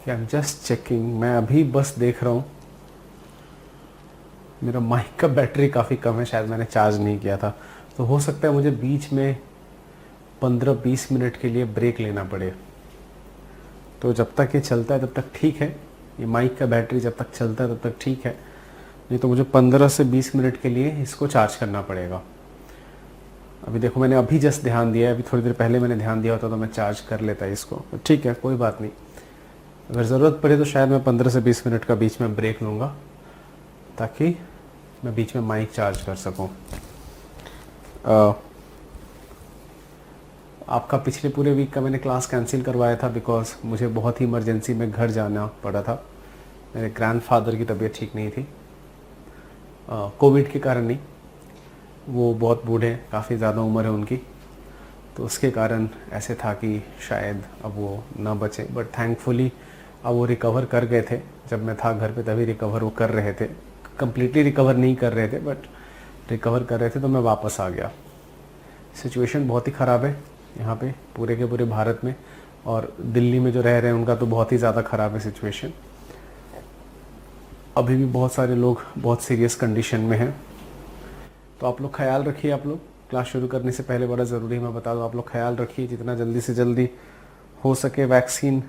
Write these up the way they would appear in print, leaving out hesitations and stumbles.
कि I am just checking, मैं अभी बस देख रहा हूँ मेरा माइक का बैटरी काफ़ी कम है, शायद मैंने चार्ज नहीं किया था, तो हो सकता है मुझे बीच में 15-20 मिनट के लिए ब्रेक लेना पड़े। तो जब तक ये चलता है तब तक ठीक है, ये माइक का बैटरी जब तक चलता है तब तक ठीक है, नहीं तो मुझे 15 से 20 मिनट के लिए इसको चार्ज करना पड़ेगा। अभी देखो मैंने अभी जस्ट ध्यान दिया है, अभी थोड़ी देर पहले मैंने ध्यान दिया होता तो मैं चार्ज कर लेता इसको। ठीक है, कोई बात नहीं, अगर ज़रूरत पड़े तो शायद मैं 15 से 20 मिनट का बीच में ब्रेक लूँगा ताकि मैं बीच में माइक चार्ज कर सकूँ। आपका पिछले पूरे वीक का मैंने क्लास कैंसिल करवाया था बिकॉज मुझे बहुत ही इमरजेंसी में घर जाना पड़ा था। मेरे ग्रैंडफादर की तबीयत ठीक नहीं थी, कोविड के कारण नहीं, वो बहुत बूढ़े हैं, काफ़ी ज़्यादा उम्र है उनकी, तो उसके कारण ऐसे था कि शायद अब वो ना बचे। बट थैंकफुली अब वो रिकवर कर गए थे, जब मैं था घर पे तभी रिकवर वो कर रहे थे, कम्प्लीटली रिकवर नहीं कर रहे थे बट रिकवर कर रहे थे, तो मैं वापस आ गया। सिचुएशन बहुत ही ख़राब है यहाँ पे पूरे के पूरे भारत में, और दिल्ली में जो रह रहे हैं उनका तो बहुत ही ज़्यादा ख़राब है सिचुएशन। अभी भी बहुत सारे लोग बहुत सीरियस कंडीशन में हैं, तो आप लोग ख्याल रखिए। आप लोग क्लास शुरू करने से पहले बड़ा ज़रूरी मैं बता दूँ, आप लोग ख्याल रखिए, जितना जल्दी से जल्दी हो सके वैक्सीन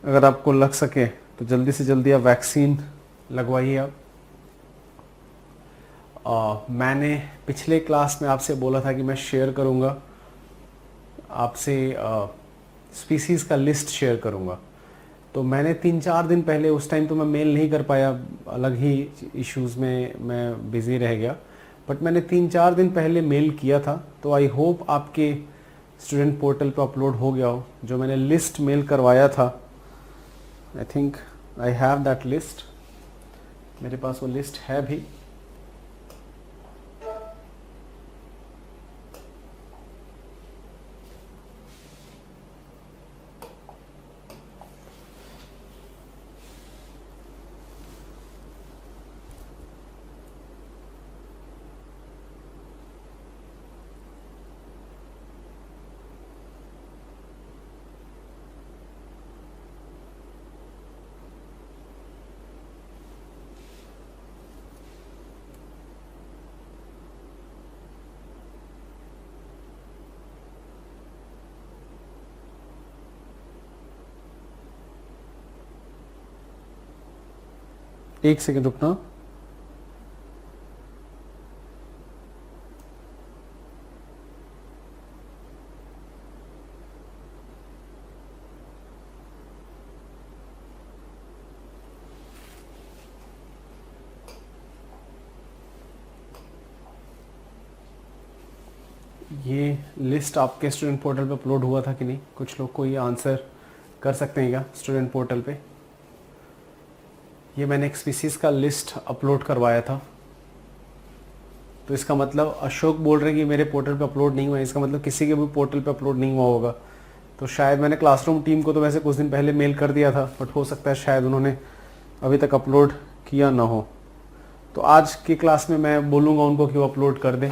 अगर आपको लग सके तो जल्दी से जल्दी आप वैक्सीन लगवाइए। आप मैंने पिछले क्लास में आपसे बोला था कि मैं शेयर करूँगा आपसे स्पीसीज़ का लिस्ट शेयर करूँगा, तो मैंने 3-4 दिन पहले, उस टाइम तो मैं मेल नहीं कर पाया, अलग ही इश्यूज़ में मैं बिज़ी रह गया, बट मैंने 3-4 दिन पहले मेल किया था, तो आई होप आपके स्टूडेंट पोर्टल पे अपलोड हो गया हो। जो मैंने लिस्ट मेल करवाया था, I think I have that list, मेरे पास वो लिस्ट है भी। एक सेकंड रुकना। ये लिस्ट आपके स्टूडेंट पोर्टल पे अपलोड हुआ था कि नहीं? कुछ लोग को ये आंसर कर सकते हैं क्या स्टूडेंट पोर्टल पे? ये मैंने एक स्पीसीज़ का लिस्ट अपलोड करवाया था, तो इसका मतलब अशोक बोल रहे हैं कि मेरे पोर्टल पे अपलोड नहीं हुआ, इसका मतलब किसी के भी पोर्टल पे अपलोड नहीं हुआ होगा। तो शायद मैंने क्लासरूम टीम को तो वैसे कुछ दिन पहले मेल कर दिया था, बट हो सकता है शायद उन्होंने अभी तक अपलोड किया ना हो, तो आज की क्लास में मैं बोलूँगा उनको कि वो अपलोड कर दें।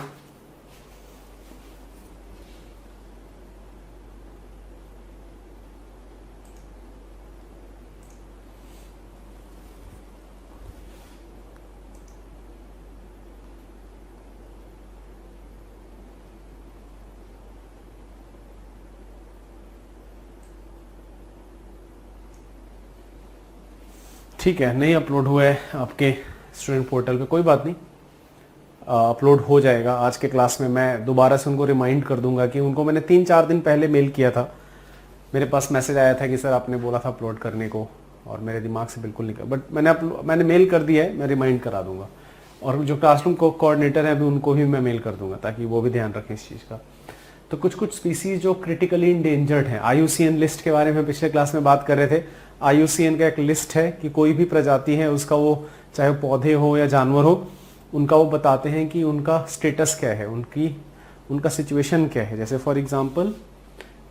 ठीक है, नहीं अपलोड हुआ है आपके स्टूडेंट पोर्टल पे, कोई बात नहीं, अपलोड हो जाएगा आज के क्लास में। मैं दोबारा से उनको रिमाइंड कर दूंगा कि उनको मैंने 3-4 दिन पहले मेल किया था, मेरे पास मैसेज आया था कि सर आपने बोला था अपलोड करने को, और मेरे दिमाग से बिल्कुल नहीं कर, बट मैंने मेल कर दिया है, मैं रिमाइंड करा दूंगा। और जो क्लासरूम कोऑर्डिनेटर है अभी उनको भी मैं मेल कर दूंगा ताकि वो भी ध्यान रखें इस चीज़ का। तो कुछ कुछ स्पीसीज जो क्रिटिकली इंडेंजर्ड हैं, IUCN लिस्ट के बारे में पिछले क्लास में बात कर रहे थे। IUCN का एक लिस्ट है कि कोई भी प्रजाति है उसका, वो चाहे पौधे हो या जानवर हो, उनका वो बताते हैं कि उनका स्टेटस क्या है, उनका सिचुएशन क्या है। जैसे फॉर एग्जांपल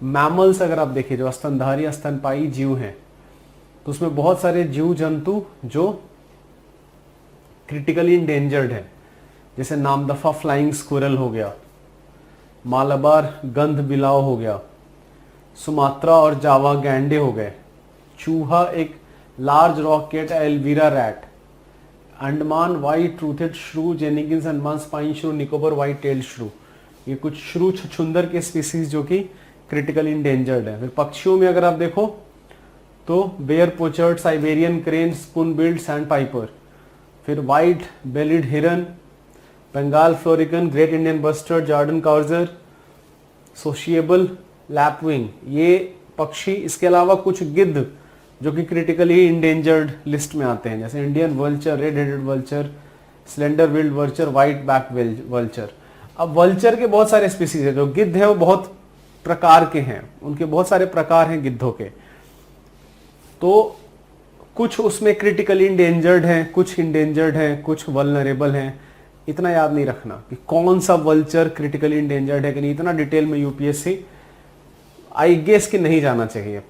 मैमल्स अगर आप देखिए, जो स्तनधारी स्तनपाई जीव हैं, तो उसमें बहुत सारे जीव जंतु जो क्रिटिकली इंडेंजर्ड है, जैसे नामदफा फ्लाइंग स्क्विरल हो गया, मालाबार गंध बिलाव हो गया, सुमात्रा और जावा गैंडे हो गए, चूहा एक large rock cat, Elvira rat, Andaman white ट्रूथेड श्रू, जेनिकिंस अंडमान स्पाइन श्रू, निकोबर व्हाइट टेल्ड श्रू। ये कुछ श्रू छछूंदर के स्पीसीज जो कि क्रिटिकली इंडेंजर्ड है। फिर पक्षियों में अगर आप देखो तो Baer pochard, Siberian crane, spoon billed, sandpiper. फिर white bellied heron, Bengal florican, great Indian bustard, Jerdon courser, sociable lapwing, ये पक्षी। इसके अलावा कुछ गिद्ध जो कि क्रिटिकली इंडेंजर्ड लिस्ट में आते हैं, जैसे Indian vulture, red headed vulture, slender billed vulture, white back vulture. अब वल्चर के बहुत सारे स्पीसीज है, जो गिद्ध है वो बहुत प्रकार के हैं, उनके बहुत सारे प्रकार हैं गिद्धों के। तो कुछ उसमें क्रिटिकली इंडेंजर्ड हैं, कुछ इंडेंजर्ड हैं, कुछ वल्नरेबल हैं। इतना याद नहीं रखना कि कौन सा वल्चर क्रिटिकली इंडेंजर्ड है कि नहीं, इतना डिटेल में यूपीएससी आई गेस कि नहीं जाना चाहिए।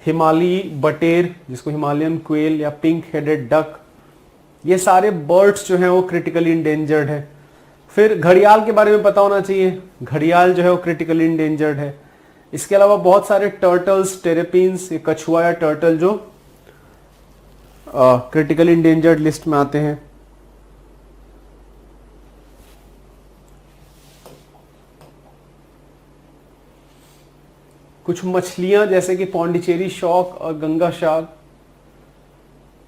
हिमालयी बटेर, जिसको हिमालयन क्वेल या पिंक हेडेड डक, ये सारे बर्ड्स जो हैं वो क्रिटिकली इंडेंजर्ड है। फिर घड़ियाल के बारे में पता होना चाहिए, घड़ियाल जो है वो क्रिटिकली इंडेंजर्ड है। इसके अलावा बहुत सारे टर्टल्स, टेरेपिन्स, ये कछुआ या टर्टल जो क्रिटिकली इंडेंजर्ड लिस्ट में आते हैं। कुछ मछलियां जैसे कि पौंडीचेरी शॉक और गंगा शार्क।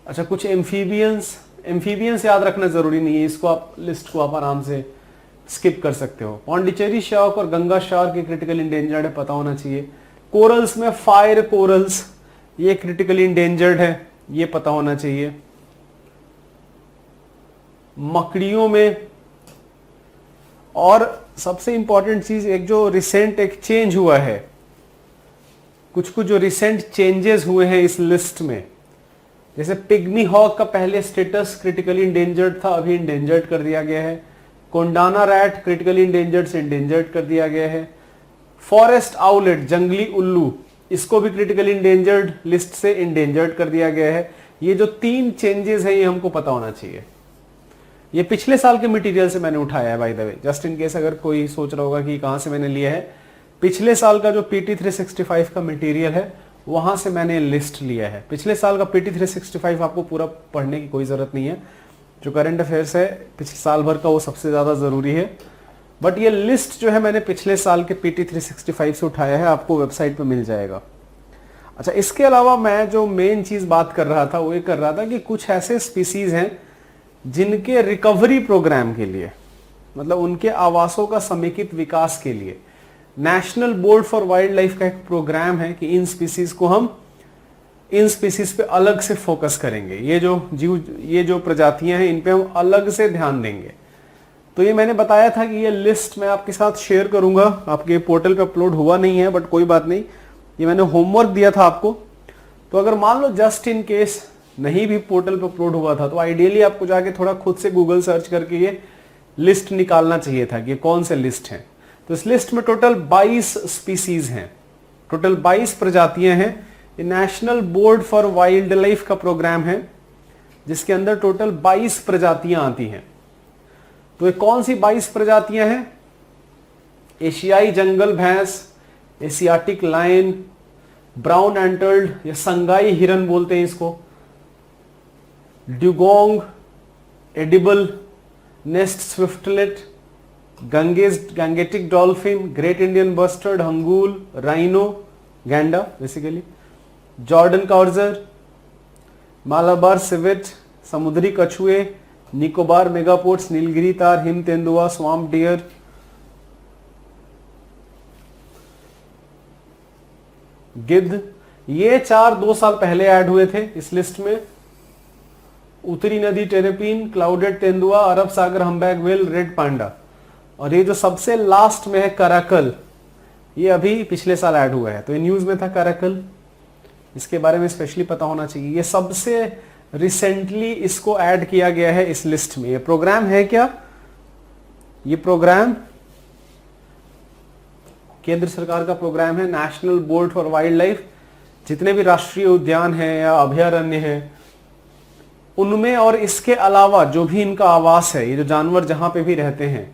अच्छा, कुछ एम्फीबियंस याद रखना जरूरी नहीं है, इसको आप लिस्ट को आप आराम से स्किप कर सकते हो। पौंडीचेरी शार्क और गंगा शार्क ये क्रिटिकली इंडेंजर्ड है, पता होना चाहिए। कोरल्स में फायर कोरल्स, ये क्रिटिकली इंडेंजर्ड है, ये पता होना चाहिए। मकड़ियों में, और सबसे इंपॉर्टेंट चीज, एक जो रिसेंट एक चेंज हुआ है, कुछ जो रिसेंट चेंजेस हुए हैं इस लिस्ट में, जैसे पिग्मी हॉक का पहले स्टेटस क्रिटिकली इंडेंजर्ड था, अभी इंडेंजर्ड कर दिया गया है। कोंडाना रैट क्रिटिकली इंडेंजर्ड से इंडेंजर्ड कर दिया गया है। फॉरेस्ट आउलेट, जंगली उल्लू, इसको भी क्रिटिकली इंडेंजर्ड लिस्ट से इंडेंजर्ड कर दिया गया है। ये जो 3 चेंजेस है ये हमको पता होना चाहिए। ये पिछले साल के मटेरियल से मैंने उठाया है, by the way, just in case अगर कोई सोच रहा होगा कि कहां से मैंने लिया है। पिछले साल का जो PT 365 का मटेरियल है वहां से मैंने लिस्ट लिया है। पिछले साल का PT 365 आपको पूरा पढ़ने की कोई जरूरत नहीं है, जो करंट अफेयर्स है पिछले साल भर का वो सबसे ज्यादा जरूरी है। बट ये लिस्ट जो है मैंने पिछले साल के PT 365 से उठाया है, आपको वेबसाइट पे मिल जाएगा। अच्छा, इसके अलावा मैं जो मेन चीज बात कर रहा था वो ये कर रहा था कि कुछ ऐसे स्पीसीज हैं जिनके रिकवरी प्रोग्राम के लिए, मतलब उनके आवासों का समेकित विकास के लिए national board for wild life का एक प्रोग्राम है कि इन स्पीसीज को हम इन स्पीसीज पे अलग से फोकस करेंगे। ये जो प्रजातियां हैं इन पे हम अलग से ध्यान देंगे। तो ये मैंने बताया था कि ये लिस्ट मैं आपके साथ शेयर करूंगा, आपके पोर्टल पे अपलोड हुआ नहीं है, बट कोई बात नहीं, ये मैंने होमवर्क दिया था आपको। तो अगर मान लो जस्ट इन केस नहीं भी पोर्टल पे अपलोड हुआ था, तो आइडियली आपको जाके थोड़ा खुद से गूगल सर्च करके ये लिस्ट निकालना चाहिए था कि कौन से लिस्ट हैं। तो इस लिस्ट में टोटल 22 स्पीसीज हैं, टोटल 22 प्रजातियां हैं। ये national board for wild life का प्रोग्राम है जिसके अंदर टोटल 22 प्रजातियां आती हैं। तो ये कौन सी 22 प्रजातियां हैं? एशियाई जंगल भैंस, एशियाटिक लायन, ब्राउन एंटल्ड या संगाई हिरन बोलते हैं इसको, dugong, edible, nest swiftlet, Gangetic dolphin, great Indian bustard, hangul, rhino, गैंडा basically, Jerdon courser, Malabar civet, समुद्री कछुए, निकोबार मेगापोड्स, नीलगिरी तार, हिम तेंदुआ, स्वाम्प डियर, गिद्ध। ये 2 साल पहले ऐड हुए थे इस लिस्ट में। उत्तरी नदी टेरेपिन, क्लाउडेड तेंदुआ, अरब सागर हम्बैग व्हेल, रेड पांडा। और ये जो सबसे लास्ट में है कराकल, ये अभी पिछले साल ऐड हुआ है, तो ये न्यूज में था कराकल, इसके बारे में स्पेशली पता होना चाहिए। ये सबसे रिसेंटली इसको ऐड किया गया है इस लिस्ट में। ये प्रोग्राम है क्या? ये प्रोग्राम केंद्र सरकार का प्रोग्राम है, national board for wild life. जितने भी राष्ट्रीय उद्यान हैं या अभयारण्य हैं उनमें, और इसके अलावा जो भी इनका आवास है, ये जो जानवर जहां पे भी रहते हैं,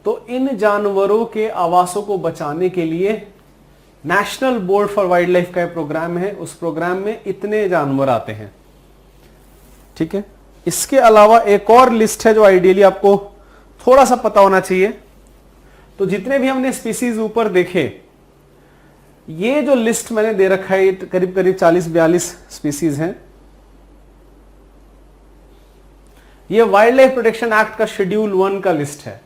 तो इन जानवरों के आवासों को बचाने के लिए national board for wild life का प्रोग्राम है, उस प्रोग्राम में इतने जानवर आते हैं। ठीक है, इसके अलावा एक और लिस्ट है जो आइडियली आपको थोड़ा सा पता होना चाहिए। तो जितने भी हमने स्पीसीज ऊपर देखे, ये जो लिस्ट मैंने दे रखा है करीब करीब 40-42 स्पीसीज हैं। ये वाइल्ड लाइफ प्रोटेक्शन एक्ट का शेड्यूल 1 का लिस्ट है।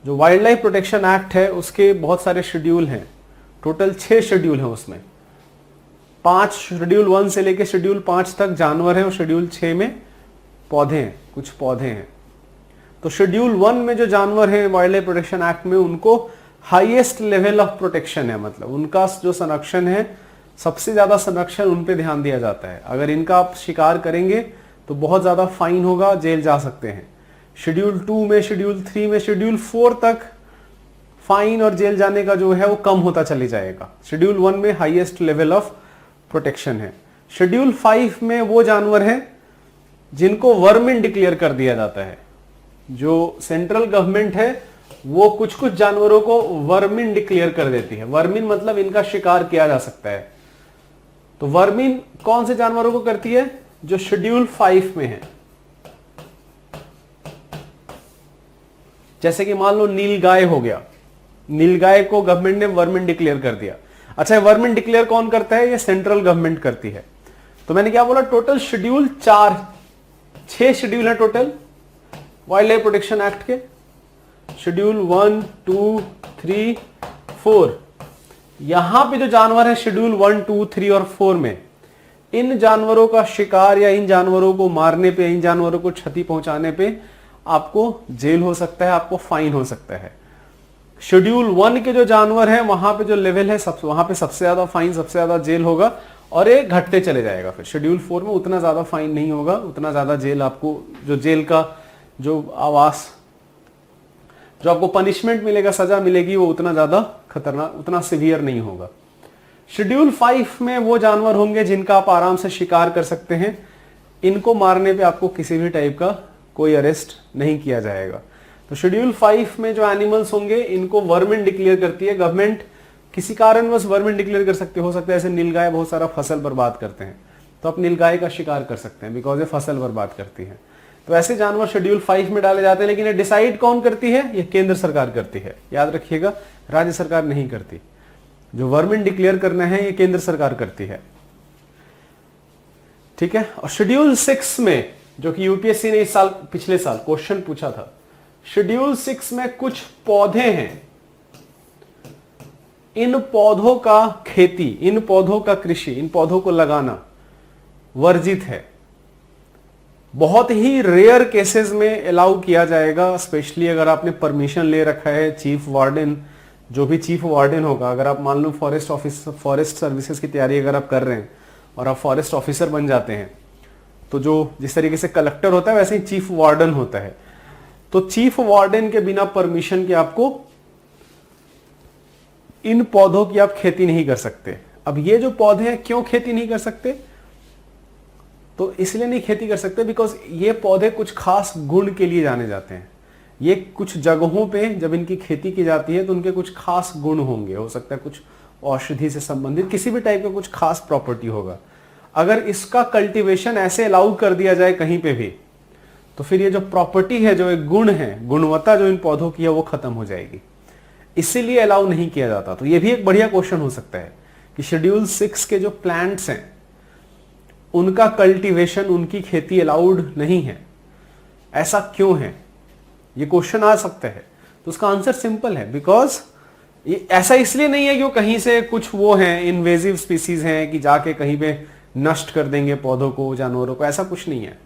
जो वाइल्ड लाइफ प्रोटेक्शन एक्ट है उसके बहुत सारे शेड्यूल हैं, टोटल 6 शेड्यूल हैं। उसमें 5 शेड्यूल 1 से लेकर शेड्यूल 5 तक जानवर हैं और शेड्यूल 6 में पौधे हैं, कुछ पौधे हैं। तो शेड्यूल 1 में जो जानवर हैं वाइल्ड लाइफ प्रोटेक्शन एक्ट में, उनको हाईएस्ट लेवल ऑफ प्रोटेक्शन है, मतलब उनका जो संरक्षण है, सबसे ज्यादा संरक्षण उन पे ध्यान दिया जाता है। अगर इनका आप शिकार करेंगे तो बहुत ज्यादा फाइन होगा, जेल जा सकते हैं। शेड्यूल 2 में, शेड्यूल 3 में, शेड्यूल 4 तक फाइन और जेल जाने का जो है वो कम होता चले जाएगा। शेड्यूल 1 में हाईएस्ट लेवल ऑफ प्रोटेक्शन है। शेड्यूल 5 में वो जानवर हैं जिनको वर्मिन डिक्लेयर कर दिया जाता है। जो सेंट्रल गवर्नमेंट है वो कुछ कुछ जानवरों को वर्मिन डिक्लेयर कर देती है। वर्मिन मतलब इनका शिकार किया जा सकता है। तो वर्मिन कौन से जानवरों को करती है? जो शेड्यूल 5 में है। जैसे कि मान लो नीलगाय हो गया, नीलगाय को गवर्नमेंट ने वर्मिन डिक्लेयर कर दिया। अच्छा, वर्मिन डिक्लेयर कौन करता है? ये सेंट्रल गवर्नमेंट करती है। तो मैंने क्या बोला, टोटल शेड्यूल 6 शेड्यूल है total wild life protection act के। शेड्यूल 1, 2, 3, 4। यहां पे जो जानवर है शेड्यूल 1, 2, 3 और 4 में, इन जानवरों का शिकार या इन जानवरों को मारने पे, इन जानवरों को क्षति पहुंचाने पे आपको जेल हो सकता है, आपको फाइन हो सकता है। शेड्यूल 1 के जो जानवर हैं वहां पे जो लेवल है वहां पे सबसे ज्यादा फाइन, सबसे ज्यादा जेल होगा और ये घटते चले जाएगा। फिर शेड्यूल 4 में उतना ज्यादा फाइन नहीं होगा, उतना ज्यादा जेल आपको, जो जेल का जो आवास, जो आपको पनिशमेंट मिलेगा, सजा मिलेगी, वो उतना ज्यादा खतरनाक, उतना सिवियर नहीं होगा। शेड्यूल 5 में वो जानवर होंगे जिनका आप आराम से शिकार कर सकते हैं। इनको मारने पे आपको किसी भी टाइप का कोई अरेस्ट नहीं किया जाएगा। तो शेड्यूल 5 में जो एनिमल्स होंगे इनको वर्मिन डिक्लेयर करती है गवर्नमेंट। किसी कारणवश वर्मिन डिक्लेयर कर सकते हो सकता है, ऐसे नीलगाय बहुत सारा फसल बर्बाद करते हैं, तो आप नीलगाय का शिकार कर सकते हैं बिकॉज ये फसल बर्बाद करती है। तो ऐसे जानवर शेड्यूल 5 में डाले जाते हैं, लेकिन ये डिसाइड कौन करती है? ये केंद्र सरकार करती है। याद रखिएगा, राज्य सरकार नहीं करती। जो वर्मिन डिक्लेयर करना है ये केंद्र सरकार करती है। ठीक है। और शेड्यूल 6 में, जो कि यूपीएससी ने इस साल, पिछले साल क्वेश्चन पूछा था, शेड्यूल 6 में कुछ पौधे हैं, इन पौधों का खेती, इन पौधों का कृषि, इन पौधों को लगाना वर्जित है। बहुत ही रेयर केसेस में अलाउ किया जाएगा, स्पेशली अगर आपने परमिशन ले रखा है चीफ वार्डन, जो भी चीफ वार्डन होगा। अगर आप मान लो फॉरेस्ट ऑफिस, फॉरेस्ट सर्विसेज की तैयारी अगर आप कर रहे हैं और आप फॉरेस्ट ऑफिसर बन जाते हैं, तो जो जिस तरीके से कलेक्टर होता है वैसे ही चीफ वार्डन होता है। तो चीफ वार्डन के बिना परमिशन के आपको इन पौधों की आप खेती नहीं कर सकते। अब ये जो पौधे हैं, क्यों खेती नहीं कर सकते? तो इसलिए नहीं खेती कर सकते बिकॉज ये पौधे कुछ खास गुण के लिए जाने जाते हैं। ये कुछ जगहों पे जब इनकी खेती की जाती है तो उनके कुछ खास गुण होंगे, हो सकता है कुछ औषधि से संबंधित किसी भी टाइप का कुछ खास प्रॉपर्टी होगा। अगर इसका कल्टीवेशन ऐसे अलाउ कर दिया जाए कहीं पे भी, तो फिर ये जो प्रॉपर्टी है, जो एक गुण है, गुणवत्ता जो इन पौधों की है, वो खत्म हो जाएगी। इसीलिए अलाउ नहीं किया जाता। तो ये भी एक बढ़िया क्वेश्चन हो सकता है कि शेड्यूल 6 के जो प्लांट्स हैं उनका कल्टीवेशन, उनकी खेती अलाउड नहीं है, ऐसा क्यों है? ये क्वेश्चन आ सकता है। तो उसका आंसर सिंपल है, बिकॉज ये ऐसा इसलिए नहीं है कि वो कहीं से कुछ वो हैं, इन्वेजिव स्पीसीज हैं कि जाके कहीं पे नष्ट कर देंगे पौधों को, जानवरों को, ऐसा कुछ नहीं है।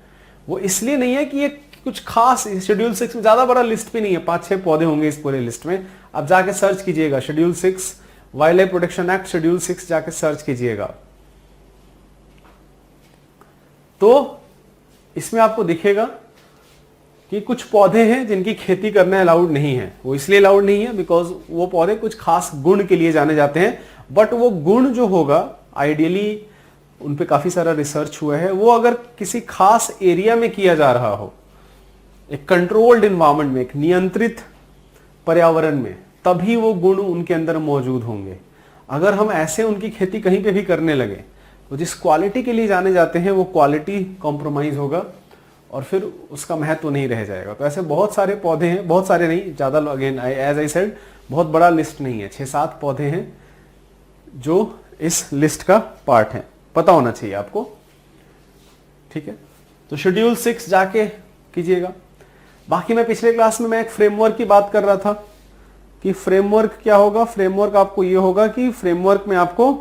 वो इसलिए नहीं है कि ये कुछ खास, शेड्यूल 6 में ज्यादा बड़ा लिस्ट भी नहीं है, 5-6 पौधे होंगे इस पूरे लिस्ट में। आप जाके सर्च कीजिएगा, schedule 6 wild life protection act schedule 6 जाके सर्च कीजिएगा, तो इसमें आपको दिखेगा कि कुछ पौधे हैं जिनकी खेती करना अलाउड नहीं है। वो इसलिए अलाउड नहीं है बिकॉज वो पौधे कुछ खास गुण के लिए जाने जाते हैं। बट वो गुण जो होगा, आइडियली उन पे काफी सारा रिसर्च हुआ है, वो अगर किसी खास एरिया में किया जा रहा हो, एक कंट्रोल्ड इन्वायरमेंट में, एक नियंत्रित पर्यावरण में, तभी वो गुण उनके अंदर मौजूद होंगे। अगर हम ऐसे उनकी खेती कहीं पे भी करने लगे तो जिस क्वालिटी के लिए जाने जाते हैं वो क्वालिटी कॉम्प्रोमाइज होगा और फिर उसका महत्व नहीं रह जाएगा। तो ऐसे बहुत सारे पौधे हैं, बहुत सारे नहीं, ज़्यादा, अगेन एज आई सेड बहुत बड़ा लिस्ट नहीं है, 6-7 पौधे हैं जो इस लिस्ट का पार्ट है, पता होना चाहिए आपको। ठीक है, तो शेड्यूल 6 जाके कीजिएगा। बाकी मैं पिछले क्लास में मैं एक फ्रेमवर्क की बात कर रहा था कि फ्रेमवर्क क्या होगा। फ्रेमवर्क आपको ये होगा कि फ्रेमवर्क में आपको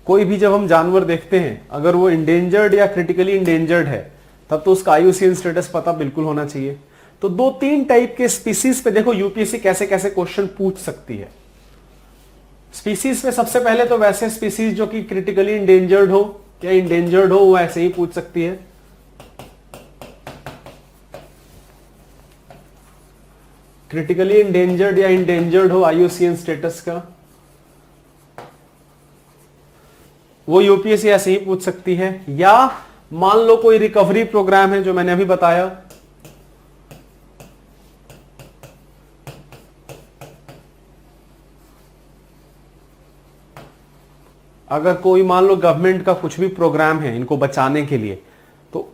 कोई भी जब हम जानवर देखते हैं अगर वो इंडेंजर्ड या क्रिटिकली इंडेंजर्ड है तब तो उसका IUCN स्टेटस पता बिल्कुल होना चाहिए। तो 2-3 टाइप के स्पीसीज पे देखो यूपीएससी कैसे कैसे क्वेश्चन पूछ सकती है। स्पीसीज पे सबसे पहले तो वैसे स्पीसीज जो कि क्रिटिकली इंडेंजर्ड हो या इंडेंजर्ड हो वो ऐसे ही पूछ सकती है। क्रिटिकली इंडेंजर्ड या इंडेंजर्ड हो IUCN स्टेटस का, वो यूपीएससी ऐसे ही पूछ सकती है। या मान लो कोई रिकवरी प्रोग्राम है जो मैंने अभी बताया, अगर कोई मान लो गवर्नमेंट का कुछ भी प्रोग्राम है इनको बचाने के लिए तो,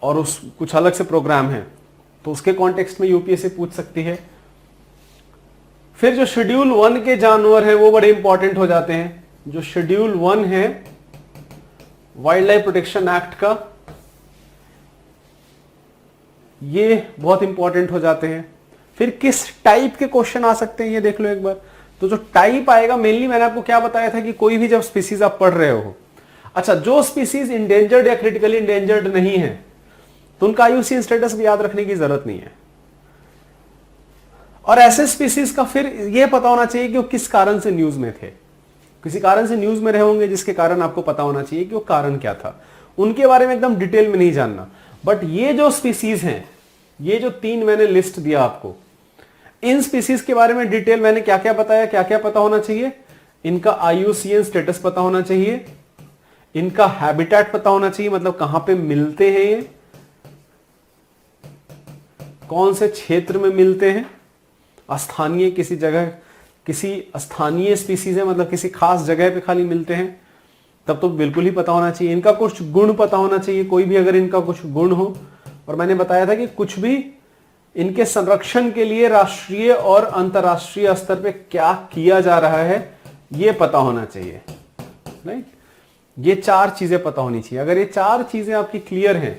और उस कुछ अलग से प्रोग्राम है तो उसके कॉन्टेक्स्ट में यूपीएससी पूछ सकती है। फिर जो शेड्यूल 1 के जानवर हैं वो बड़े इंपॉर्टेंट हो जाते हैं। जो शेड्यूल 1 है वाइल्ड लाइफ प्रोटेक्शन एक्ट का, ये बहुत इंपॉर्टेंट हो जाते हैं। फिर किस टाइप के क्वेश्चन आ सकते हैं ये देख लो एक बार। तो जो टाइप आएगा मेनली मैंने आपको क्या बताया था कि कोई भी जब स्पीसीज आप पढ़ रहे हो, अच्छा जो स्पीसीज इंडेंजर्ड या क्रिटिकली इंडेंजर्ड नहीं है तो उनका IUCN स्टेटस भी याद रखने की जरूरत नहीं है। और ऐसे स्पीसीज का फिर यह पता होना चाहिए कि वो किस कारण से न्यूज में थे। किसी कारण से न्यूज में रहे होंगे जिसके कारण आपको पता होना चाहिए कि वो कारण क्या था। उनके बारे में एकदम डिटेल में नहीं जानना। बट ये जो स्पीसीज हैं, ये जो 3 मैंने लिस्ट दिया आपको, इन स्पीसीज के बारे में डिटेल मैंने क्या क्या बताया, क्या क्या पता होना चाहिए। इनका IUCN स्टेटस पता होना चाहिए, इनका हैबिटेट पता होना चाहिए, मतलब कहां पे मिलते हैं ये, कौन से क्षेत्र में मिलते हैं, स्थानीय किसी जगह, किसी स्थानीय स्पीसीज है मतलब किसी खास जगह पे खाली मिलते हैं तब तो बिल्कुल ही पता होना चाहिए। इनका कुछ गुण पता होना चाहिए, कोई भी अगर इनका कुछ गुण हो। और मैंने बताया था कि कुछ भी इनके संरक्षण के लिए राष्ट्रीय और अंतरराष्ट्रीय स्तर पे क्या किया जा रहा है ये पता होना चाहिए, राइट। ये 4 चीजें पता होनी चाहिए। अगर ये 4 चीजें आपकी क्लियर हैं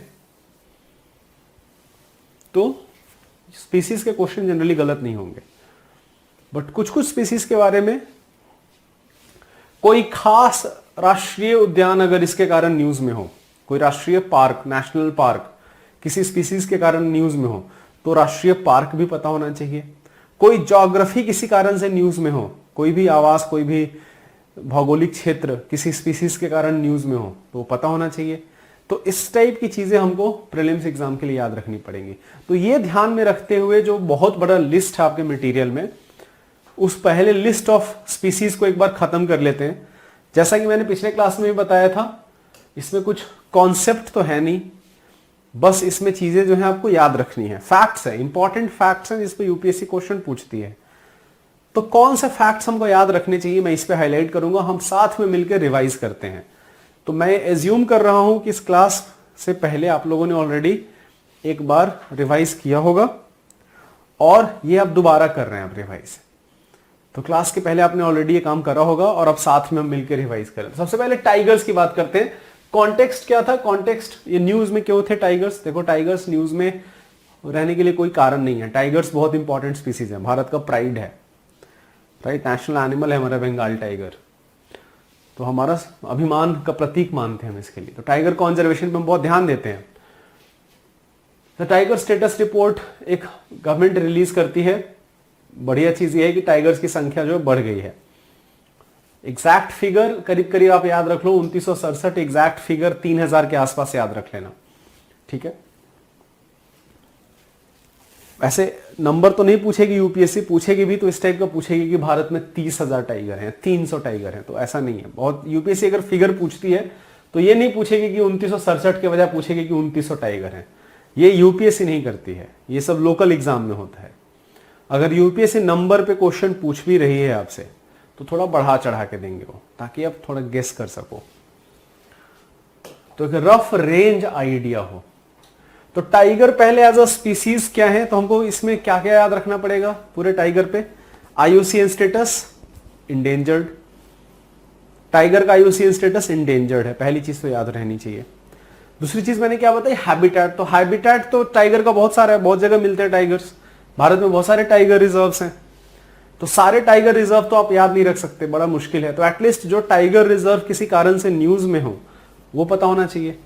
तो स्पीसीज के क्वेश्चन जनरली गलत नहीं होंगे। बट कुछ कुछ स्पीसीज के बारे में, कोई खास राष्ट्रीय उद्यान अगर इसके कारण न्यूज में हो, कोई राष्ट्रीय पार्क, नेशनल पार्क किसी स्पीसीज के कारण न्यूज में हो तो राष्ट्रीय पार्क भी पता होना चाहिए। कोई ज्योग्राफी किसी कारण से न्यूज में हो, कोई भी आवास, कोई भी भौगोलिक क्षेत्र किसी स्पीसीज के कारण न्यूज में हो तो पता होना चाहिए। तो इस टाइप की चीजें हमको प्रीलिम्स एग्जाम के लिए याद रखनी पड़ेंगी। तो ये ध्यान में रखते हुए जो बहुत बड़ा लिस्ट है आपके मटेरियल में, उस पहले लिस्ट ऑफ स्पीसीज को एक बार खत्म कर लेते हैं। जैसा कि मैंने पिछले क्लास में भी बताया था, इसमें कुछ कॉन्सेप्ट तो है नहीं, बस इसमें चीजें जो है आपको याद रखनी है। फैक्ट्स है, इंपॉर्टेंट फैक्ट्स हैं जिस पे यूपीएससी क्वेश्चन पूछती है। तो कौन से फैक्ट्स हमको याद रखने चाहिए मैं इस पे हाईलाइट करूंगा, हम साथ में मिलकर रिवाइज करते हैं। तो मैं एज्यूम कर रहा हूं कि इस क्लास से पहले आप लोगों ने ऑलरेडी एक बार रिवाइज किया होगा और ये आप दोबारा कर रहे हैं आप रिवाइज। तो क्लास के पहले आपने ऑलरेडी ये काम करा होगा और अब साथ में हम मिलकर रिवाइज करें। सबसे पहले टाइगर्स की बात करते हैं। कॉन्टेक्स्ट क्या था? कॉन्टेक्स्ट, ये न्यूज में क्यों थे टाइगर्स? देखो टाइगर्स न्यूज में रहने के लिए कोई कारण नहीं है। टाइगर्स बहुत इंपॉर्टेंट स्पीसीज है, भारत का प्राइड है, राइट। नेशनल एनिमल है हमारा बंगाल टाइगर, तो हमारा अभिमान का प्रतीक मानते हैं हम इसके लिए। तो टाइगर कंजर्वेशन पे हम बहुत ध्यान देते हैं। तो टाइगर स्टेटस रिपोर्ट एक गवर्नमेंट रिलीज करती है। बढ़िया चीज ये है कि टाइगर्स की संख्या जो है बढ़ गई है। एग्जैक्ट फिगर करीब करीब आप याद रख लो 2967, एग्जैक्ट फिगर 3000 के आसपास याद रख लेना, ठीक है। वैसे नंबर तो नहीं पूछेगी यूपीएससी, पूछेगी भी तो इस टाइप का पूछेगी कि भारत में 30,000 टाइगर हैं, 300 टाइगर हैं, तो ऐसा नहीं है। बहुत यूपीएससी अगर फिगर पूछती है तो ये नहीं पूछेगी कि 2967 के बजाय पूछेगी कि 2900 टाइगर हैं। ये यूपीएससी नहीं करती है, ये सब लोकल एग्जाम में होता है, अगर यूपीएससी नंबर पे क्वेश्चन पूछ भी रही है आपसे तो थोड़ा बढ़ा चढ़ा के देंगे वो, ताकि आप थोड़ा गेस कर सको, तो एक रफ रेंज आइडिया हो। तो टाइगर पहले एज अ स्पीसीज क्या है, तो हमको इसमें क्या क्या याद रखना पड़ेगा पूरे टाइगर पे। आईयूसीएन स्टेटस इंडेंजर्ड, टाइगर का आईयूसीएन स्टेटस इंडेंजर्ड है, पहली चीज तो याद रहनी चाहिए। दूसरी चीज मैंने क्या बताई, हैबिटेट। तो हैबिटेट तो टाइगर का बहुत सारा है, बहुत जगह मिलते हैं टाइगर्स, भारत में बहुत सारे टाइगर रिजर्व्स हैं। तो सारे टाइगर रिजर्व तो आप याद नहीं रख सकते, बड़ा मुश्किल है। तो एटलीस्ट जो टाइगर रिजर्व किसी कारण से न्यूज में हो वो पता होना चाहिए।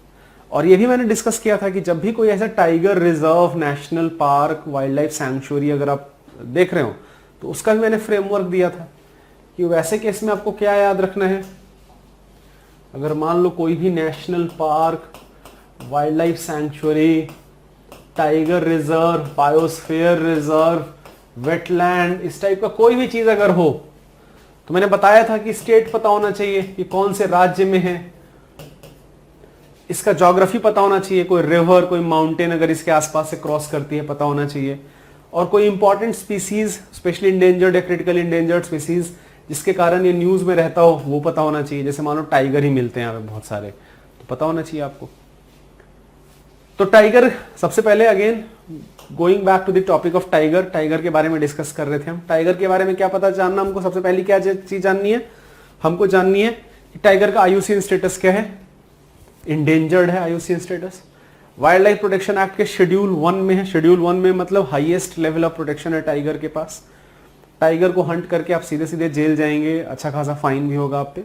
और ये भी मैंने डिस्कस किया था कि जब भी कोई ऐसा tiger reserve, national park, wild life sanctuary अगर आप देख रहे हो तो उसका भी मैंने फ्रेमवर्क दिया था कि वैसे केस में आपको क्या याद रखना है। अगर मान लो कोई भी national park, wild life sanctuary, tiger reserve, biosphere reserve, wetland, इस टाइप का कोई भी चीज अगर हो तो मैंने बताया था कि स्टेट पता होना चाहिए कि कौन से राज्य में है, इसका ज्योग्राफी पता होना चाहिए, कोई रिवर, कोई माउंटेन अगर इसके आसपास से क्रॉस करती है पता होना चाहिए, और कोई इंपॉर्टेंट स्पीसीज, स्पेशली इंडेंजर्ड या क्रिटिकल इंडेंजर्ड स्पीसीज जिसके कारण ये न्यूज में रहता हो वो पता होना चाहिए। जैसे मान लो टाइगर ही मिलते हैं यहाँ पे बहुत सारे, तो पता होना चाहिए आपको। तो टाइगर सबसे पहले, again going back to the topic of tiger, tiger के बारे में डिस्कस कर रहे थे हम। टाइगर के बारे में क्या पता जानना हमको, सबसे पहली क्या चीज जाननी है, हमको जाननी है कि टाइगर का आईयूसीएन स्टेटस क्या है, इंडेंजर्ड है IUCN status. Wild life protection act के शेड्यूल 1 में है, शेड्यूल 1 में मतलब हाईएस्ट लेवल ऑफ प्रोटेक्शन है टाइगर के पास। टाइगर को हंट करके आप सीधे सीधे जेल जाएंगे, अच्छा खासा फाइन भी होगा आप पे,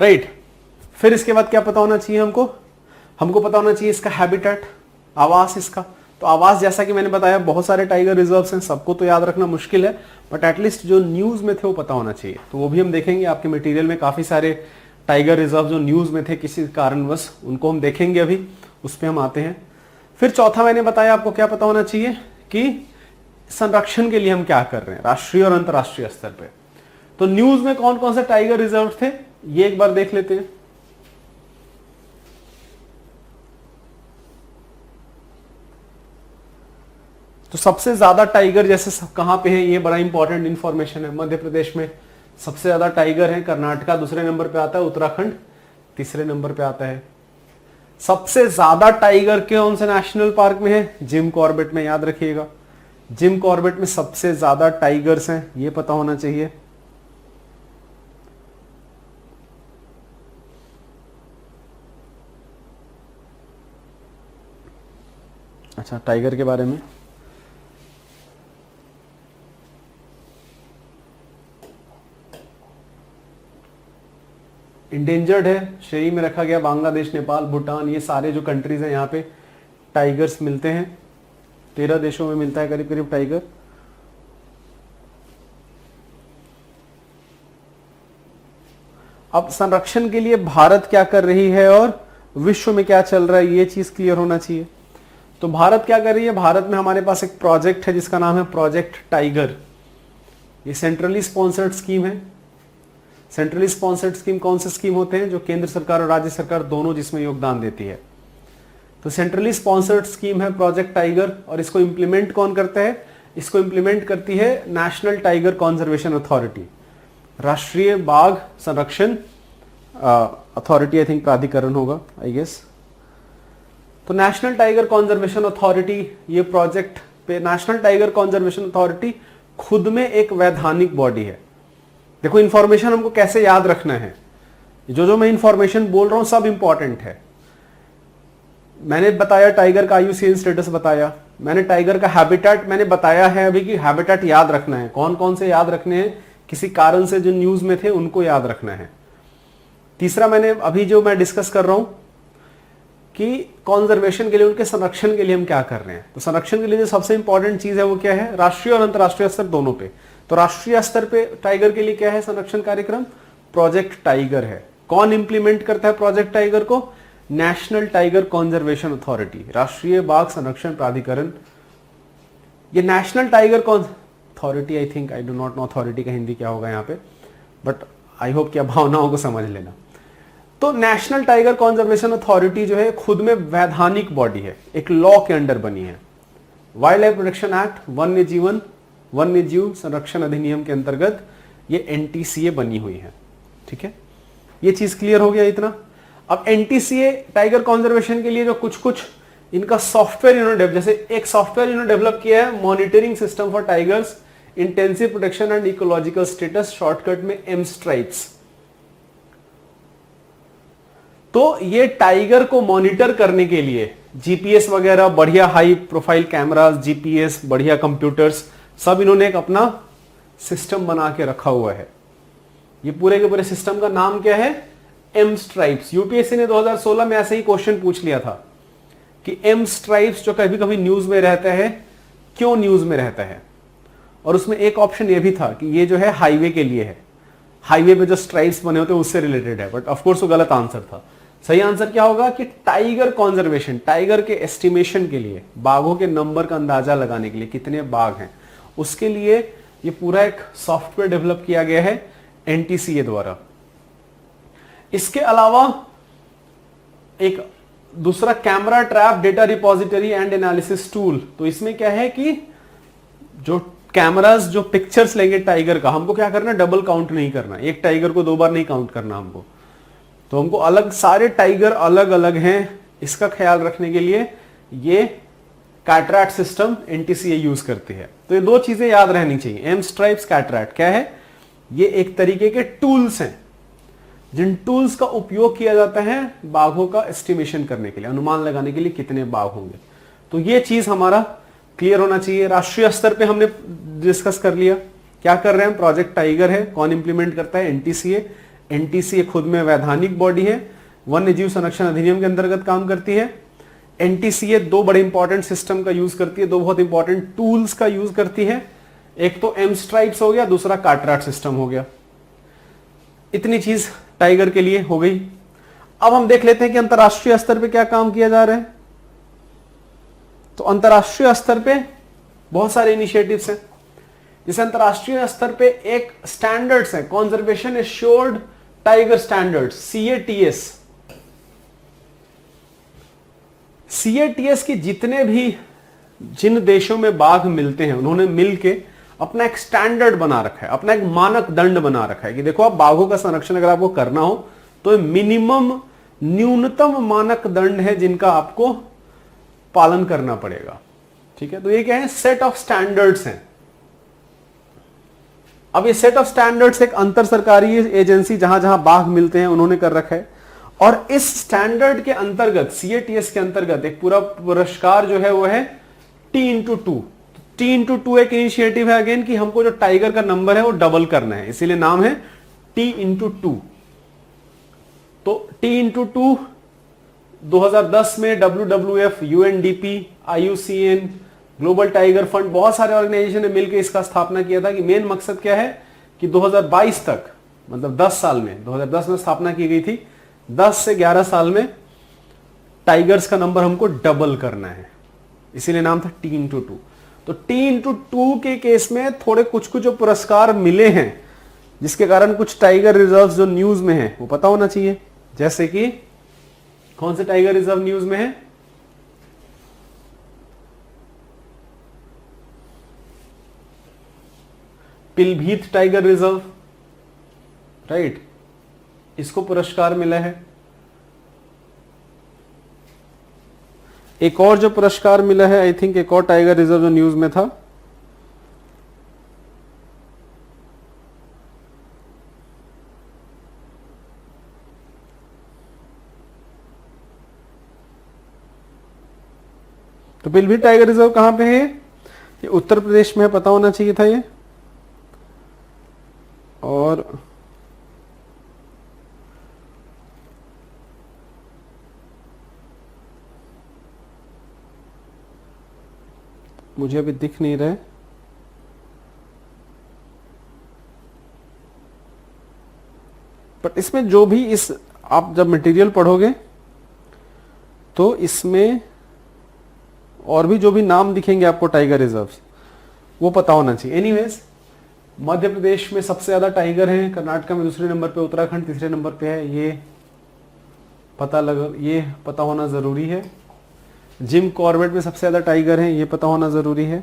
राइट। फिर इसके बाद क्या पता होना चाहिए हमको, हमको पता होना चाहिए इसका हैबिटेट, आवास इसका। तो आवास जैसा कि मैंने बताया बहुत सारे टाइगर रिजर्व्स हैं, सबको तो याद रखना मुश्किल है, बट एटलीस्ट जो न्यूज में थे वो पता होना चाहिए। तो वो भी हम देखेंगे, आपके मटेरियल में काफी सारे टाइगर रिजर्व जो न्यूज में थे किसी कारणवश, उनको हम देखेंगे, अभी उस पर हम आते हैं। फिर चौथा मैंने बताया आपको क्या पता होना चाहिए कि संरक्षण के लिए हम क्या कर रहे हैं राष्ट्रीय और अंतर्राष्ट्रीय स्तर पे। तो न्यूज में कौन कौन से टाइगर रिजर्व थे ये एक बार देख लेते हैं। तो सबसे ज्यादा टाइगर जैसे कहां पे है, ये बड़ा इंपॉर्टेंट इंफॉर्मेशन है। मध्य प्रदेश में सबसे ज्यादा टाइगर है, कर्नाटका दूसरे नंबर पे आता है, उत्तराखंड तीसरे नंबर पे आता है। सबसे ज्यादा टाइगर कौन से नेशनल पार्क में है, जिम कॉर्बेट में, याद रखिएगा। जिम कॉर्बेट में सबसे ज्यादा टाइगर्स हैं, ये पता होना चाहिए। अच्छा, टाइगर के बारे में इंडेंजर्ड है, श्रेणी में रखा गया बांग्लादेश, नेपाल, भूटान, ये सारे जो कंट्रीज हैं यहाँ पे टाइगर्स मिलते हैं। 13 देशों में मिलता है करीब करीब टाइगर। अब संरक्षण के लिए भारत क्या कर रही है और विश्व में क्या चल रहा है, ये चीज क्लियर होना चाहिए। तो भारत क्या कर रही है, भारत में हमारे पास एक प्रोजेक्ट है जिसका नाम है प्रोजेक्ट टाइगर। ये सेंट्रली स्पॉन्सर्ड स्कीम है। सेंट्रली स्पॉन्सर्ड स्कीम कौन से स्कीम होते हैं, जो केंद्र सरकार और राज्य सरकार दोनों जिसमें योगदान देती है। तो सेंट्रली स्पॉन्सर्ड स्कीम है प्रोजेक्ट टाइगर, और इसको इंप्लीमेंट कौन करता है, इसको इंप्लीमेंट करती है नेशनल टाइगर कंजर्वेशन अथॉरिटी, राष्ट्रीय बाघ संरक्षण अथॉरिटी, आई थिंक प्राधिकरण होगा आई गेस। तो नेशनल टाइगर कंजर्वेशन अथॉरिटी, ये प्रोजेक्ट पे नेशनल टाइगर कंजर्वेशन अथॉरिटी खुद में एक वैधानिक बॉडी है। देखो इंफॉर्मेशन हमको कैसे याद रखना है, जो मैं इंफॉर्मेशन बोल रहा हूं सब इंपॉर्टेंट है। मैंने बताया टाइगर का आईयूसीएन स्टेटस बताया, मैंने टाइगर का हैबिटेट मैंने बताया है अभी कि हैबिटेट याद रखना है, कौन कौन से याद रखने हैं, किसी कारण से जो न्यूज में थे उनको याद रखना है। तीसरा मैंने अभी जो मैं डिस्कस कर रहा हूं कि कंजर्वेशन के लिए, उनके संरक्षण के लिए हम क्या कर रहे हैं। तो संरक्षण के लिए जो सबसे इंपॉर्टेंट चीज है वो क्या है, राष्ट्रीय और अंतर्राष्ट्रीय स्तर दोनों पे। तो राष्ट्रीय स्तर पे टाइगर के लिए क्या है संरक्षण कार्यक्रम, प्रोजेक्ट टाइगर है। कौन इंप्लीमेंट करता है प्रोजेक्ट टाइगर को, नेशनल टाइगर कंजर्वेशन अथॉरिटी, राष्ट्रीय बाघ संरक्षण प्राधिकरण। ये national tiger authority, I think, I do not know authority का हिंदी क्या होगा यहाँ पे, बट आई होप कि आप भावनाओं को समझ लेना। तो नेशनल टाइगर कंजर्वेशन अथॉरिटी जो है खुद में वैधानिक बॉडी है, एक लॉ के अंडर बनी है। वाइल्ड लाइफ प्रोटेक्शन एक्ट, वन्य जीव संरक्षण अधिनियम के अंतर्गत ये एनटीसीए बनी हुई है। ठीक है, ये चीज क्लियर हो गया इतना। अब एनटीसीए टाइगर कंजर्वेशन के लिए जो कुछ इनका सॉफ्टवेयर इन्होंने जैसे एक सॉफ्टवेयर इन्होंने डेवलप किया है, monitoring system for tigers intensive protection and ecological status, shortcut में एमस्ट्राइप्स। तो ये टाइगर को मॉनिटर करने के लिए जीपीएस वगैरह, बढ़िया हाई प्रोफाइल कैमरास, जीपीएस, बढ़िया कंप्यूटर्स, सब इन्होंने एक अपना सिस्टम बना के रखा हुआ है। ये पूरे के पूरे सिस्टम का नाम क्या है? एमस्ट्राइप्स। यूपीएससी ने 2016 में ऐसे ही क्वेश्चन पूछ लिया था कि एमस्ट्राइप्स जो कभी कभी न्यूज में रहता है, क्यों न्यूज में रहता है? और उसमें एक ऑप्शन ये भी था कि ये जो है हाईवे के लिए है, हाईवे पे जो स्ट्राइप्स बने होते हैं उससे रिलेटेड है, बट ऑफकोर्स वो गलत आंसर था। सही आंसर क्या होगा कि टाइगर कॉन्जर्वेशन, टाइगर के एस्टिमेशन के लिए, बाघों के नंबर का अंदाजा लगाने के लिए कितने बाघ हैं, उसके लिए ये पूरा एक सॉफ्टवेयर डेवलप किया गया है एनटीसीए द्वारा। इसके अलावा एक दूसरा camera trap data repository and analysis tool. तो इसमें क्या है कि जो कैमरास जो पिक्चर्स लेंगे टाइगर का, हमको क्या करना, डबल काउंट नहीं करना, एक टाइगर को 2 बार नहीं काउंट करना हमको। तो हमको अलग, सारे टाइगर अलग अलग हैं, इसका ख्याल रखने के लिए ये कैटरैक्ट सिस्टम एनटीसीए यूज करती है। तो ये 2 चीजें याद रहनी चाहिए। एमस्ट्राइप्स, कैटरैक्ट क्या है? ये एक तरीके के टूल्स हैं जिन टूल्स का उपयोग किया जाता है बाघों का एस्टिमेशन करने के लिए, अनुमान लगाने के लिए कितने बाघ होंगे। तो ये चीज हमारा क्लियर होना चाहिए। राष्ट्रीय स्तर पे हमने डिस्कस कर लिया, क्या कर रहे हैं, प्रोजेक्ट टाइगर है, कौन इंप्लीमेंट करता है, एनटीसीए। एनटीसीए खुद में वैधानिक बॉडी है, वन्य जीव संरक्षण अधिनियम के अंतर्गत काम करती है। एनटीसीए 2 बड़े इंपॉर्टेंट सिस्टम का यूज करती है, 2 बहुत इंपॉर्टेंट टूल्स का यूज करती है। एक तो एमस्ट्राइप्स हो गया, दूसरा कैटरैक्ट सिस्टम हो गया। इतनी चीज टाइगर के लिए हो गई। अब हम देख लेते हैं कि अंतरराष्ट्रीय स्तर पे क्या काम किया जा रहा है। तो अंतरराष्ट्रीय स्तर पे बहुत सारे इनिशिएटिव्स हैं। जैसे अंतरराष्ट्रीय स्तर पे एक स्टैंडर्ड्स है, conservation assured tiger standards, CATS. CATS की जितने भी जिन देशों में बाघ मिलते हैं उन्होंने मिलके अपना एक स्टैंडर्ड बना रखा है, अपना एक मानक दंड बना रखा है कि देखो आप बाघों का संरक्षण अगर आपको करना हो तो मिनिमम, न्यूनतम मानक दंड है जिनका आपको पालन करना पड़ेगा। ठीक है, तो ये क्या है, सेट ऑफ स्टैंडर्ड्स हैं। अब ये सेट ऑफ स्टैंडर्ड्स एक अंतर सरकारी एजेंसी जहां जहां बाघ मिलते हैं उन्होंने कर रखा है। और इस स्टैंडर्ड के अंतर्गत, सीएटीएस के अंतर्गत एक पूरा पुरस्कार जो है वो है T×2। T×2 एक इनिशिएटिव है अगेन कि हमको जो टाइगर का नंबर है वो डबल करना है, इसीलिए नाम है T×2। तो T×2 2010 में WWF, UNDP, IUCN, global tiger fund, बहुत सारे ऑर्गेनाइजेशन ने मिलकर इसका स्थापना किया था कि मेन मकसद क्या है कि 2022 तक, मतलब 10 साल में, 2010 में स्थापना की गई थी, 10 से 11 साल में टाइगर्स का नंबर हमको डबल करना है, इसीलिए नाम था T×2। तो T×2 के केस में थोड़े कुछ जो पुरस्कार मिले हैं जिसके कारण कुछ टाइगर रिजर्व जो न्यूज में है वो पता होना चाहिए। जैसे कि कौन से टाइगर रिजर्व न्यूज में है, पिलभीत टाइगर रिजर्व, राइट, इसको पुरस्कार मिला है। एक और जो पुरस्कार मिला है, आई थिंक एक और टाइगर रिजर्व जो न्यूज में था, तो पिलभीत टाइगर रिजर्व कहां पे है, ये उत्तर प्रदेश में है, पता होना चाहिए था ये। और मुझे अभी दिख नहीं रहा है, बट इसमें जो भी इस आप जब मटेरियल पढ़ोगे तो इसमें और भी जो भी नाम दिखेंगे आपको टाइगर रिजर्व्स वो पता होना चाहिए। एनीवेज, मध्य प्रदेश में सबसे ज्यादा टाइगर हैं, कर्नाटक में दूसरे नंबर पे, उत्तराखंड तीसरे नंबर पे है, ये पता होना जरूरी है। जिम कॉर्बेट में सबसे ज्यादा टाइगर हैं, ये पता होना जरूरी है।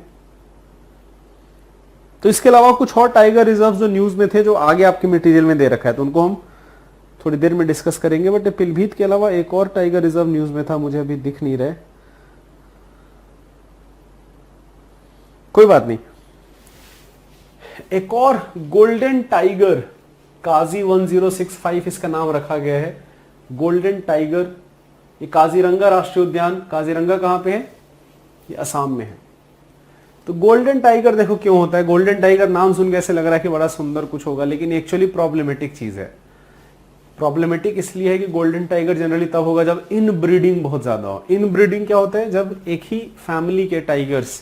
तो इसके अलावा कुछ और टाइगर रिजर्व जो न्यूज में थे, जो आगे आपके मटेरियल में दे रखा है, तो उनको हम थोड़ी देर में डिस्कस करेंगे। बट पीलीभीत के अलावा एक और टाइगर रिजर्व न्यूज में था, मुझे अभी दिख नहीं रहा है, कोई बात नहीं। एक और गोल्डन टाइगर, काजी 1065 इसका नाम रखा गया है, गोल्डन टाइगर। ये काजीरंगा राष्ट्रीय उद्यान, काजीरंगा कहां पे है? ये असम में है। तो गोल्डन टाइगर देखो क्यों होता है, गोल्डन टाइगर नाम सुन के ऐसे लग रहा है कि बड़ा सुंदर कुछ होगा, लेकिन एक्चुअली प्रॉब्लमेटिक चीज है। प्रॉब्लमेटिक इसलिए है कि गोल्डन टाइगर जनरली तब होगा जब इन ब्रीडिंग बहुत ज्यादा हो। इन ब्रीडिंग क्या होता है? जब एक ही फैमिली के टाइगर्स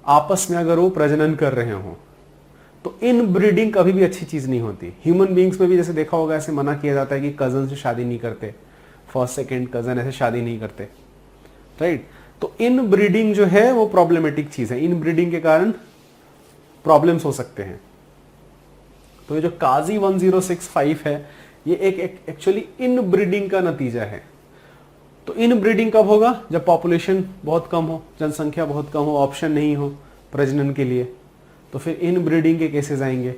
आपस में अगर वो प्रजनन कर रहे हो, तो इन ब्रीडिंग कभी भी अच्छी चीज नहीं होती। ह्यूमन बींग्स में भी जैसे देखा होगा, ऐसे मना किया जाता है कि कजन से शादी नहीं करते, फर्स्ट सेकंड कजन ऐसे शादी नहीं करते, राइट। तो इन ब्रीडिंग जो है वो प्रॉब्लमेटिक चीज है, इन ब्रीडिंग के कारण प्रॉब्लम्स हो सकते हैं। तो ये जो काजी 1065 है, ये एक एक्चुअली इन ब्रीडिंग का नतीजा है। तो इन ब्रीडिंग कब होगा? जब पॉपुलेशन बहुत कम हो, जनसंख्या बहुत कम हो, ऑप्शन नहीं हो प्रजनन के लिए, तो फिर इन ब्रीडिंग के केसेस आएंगे।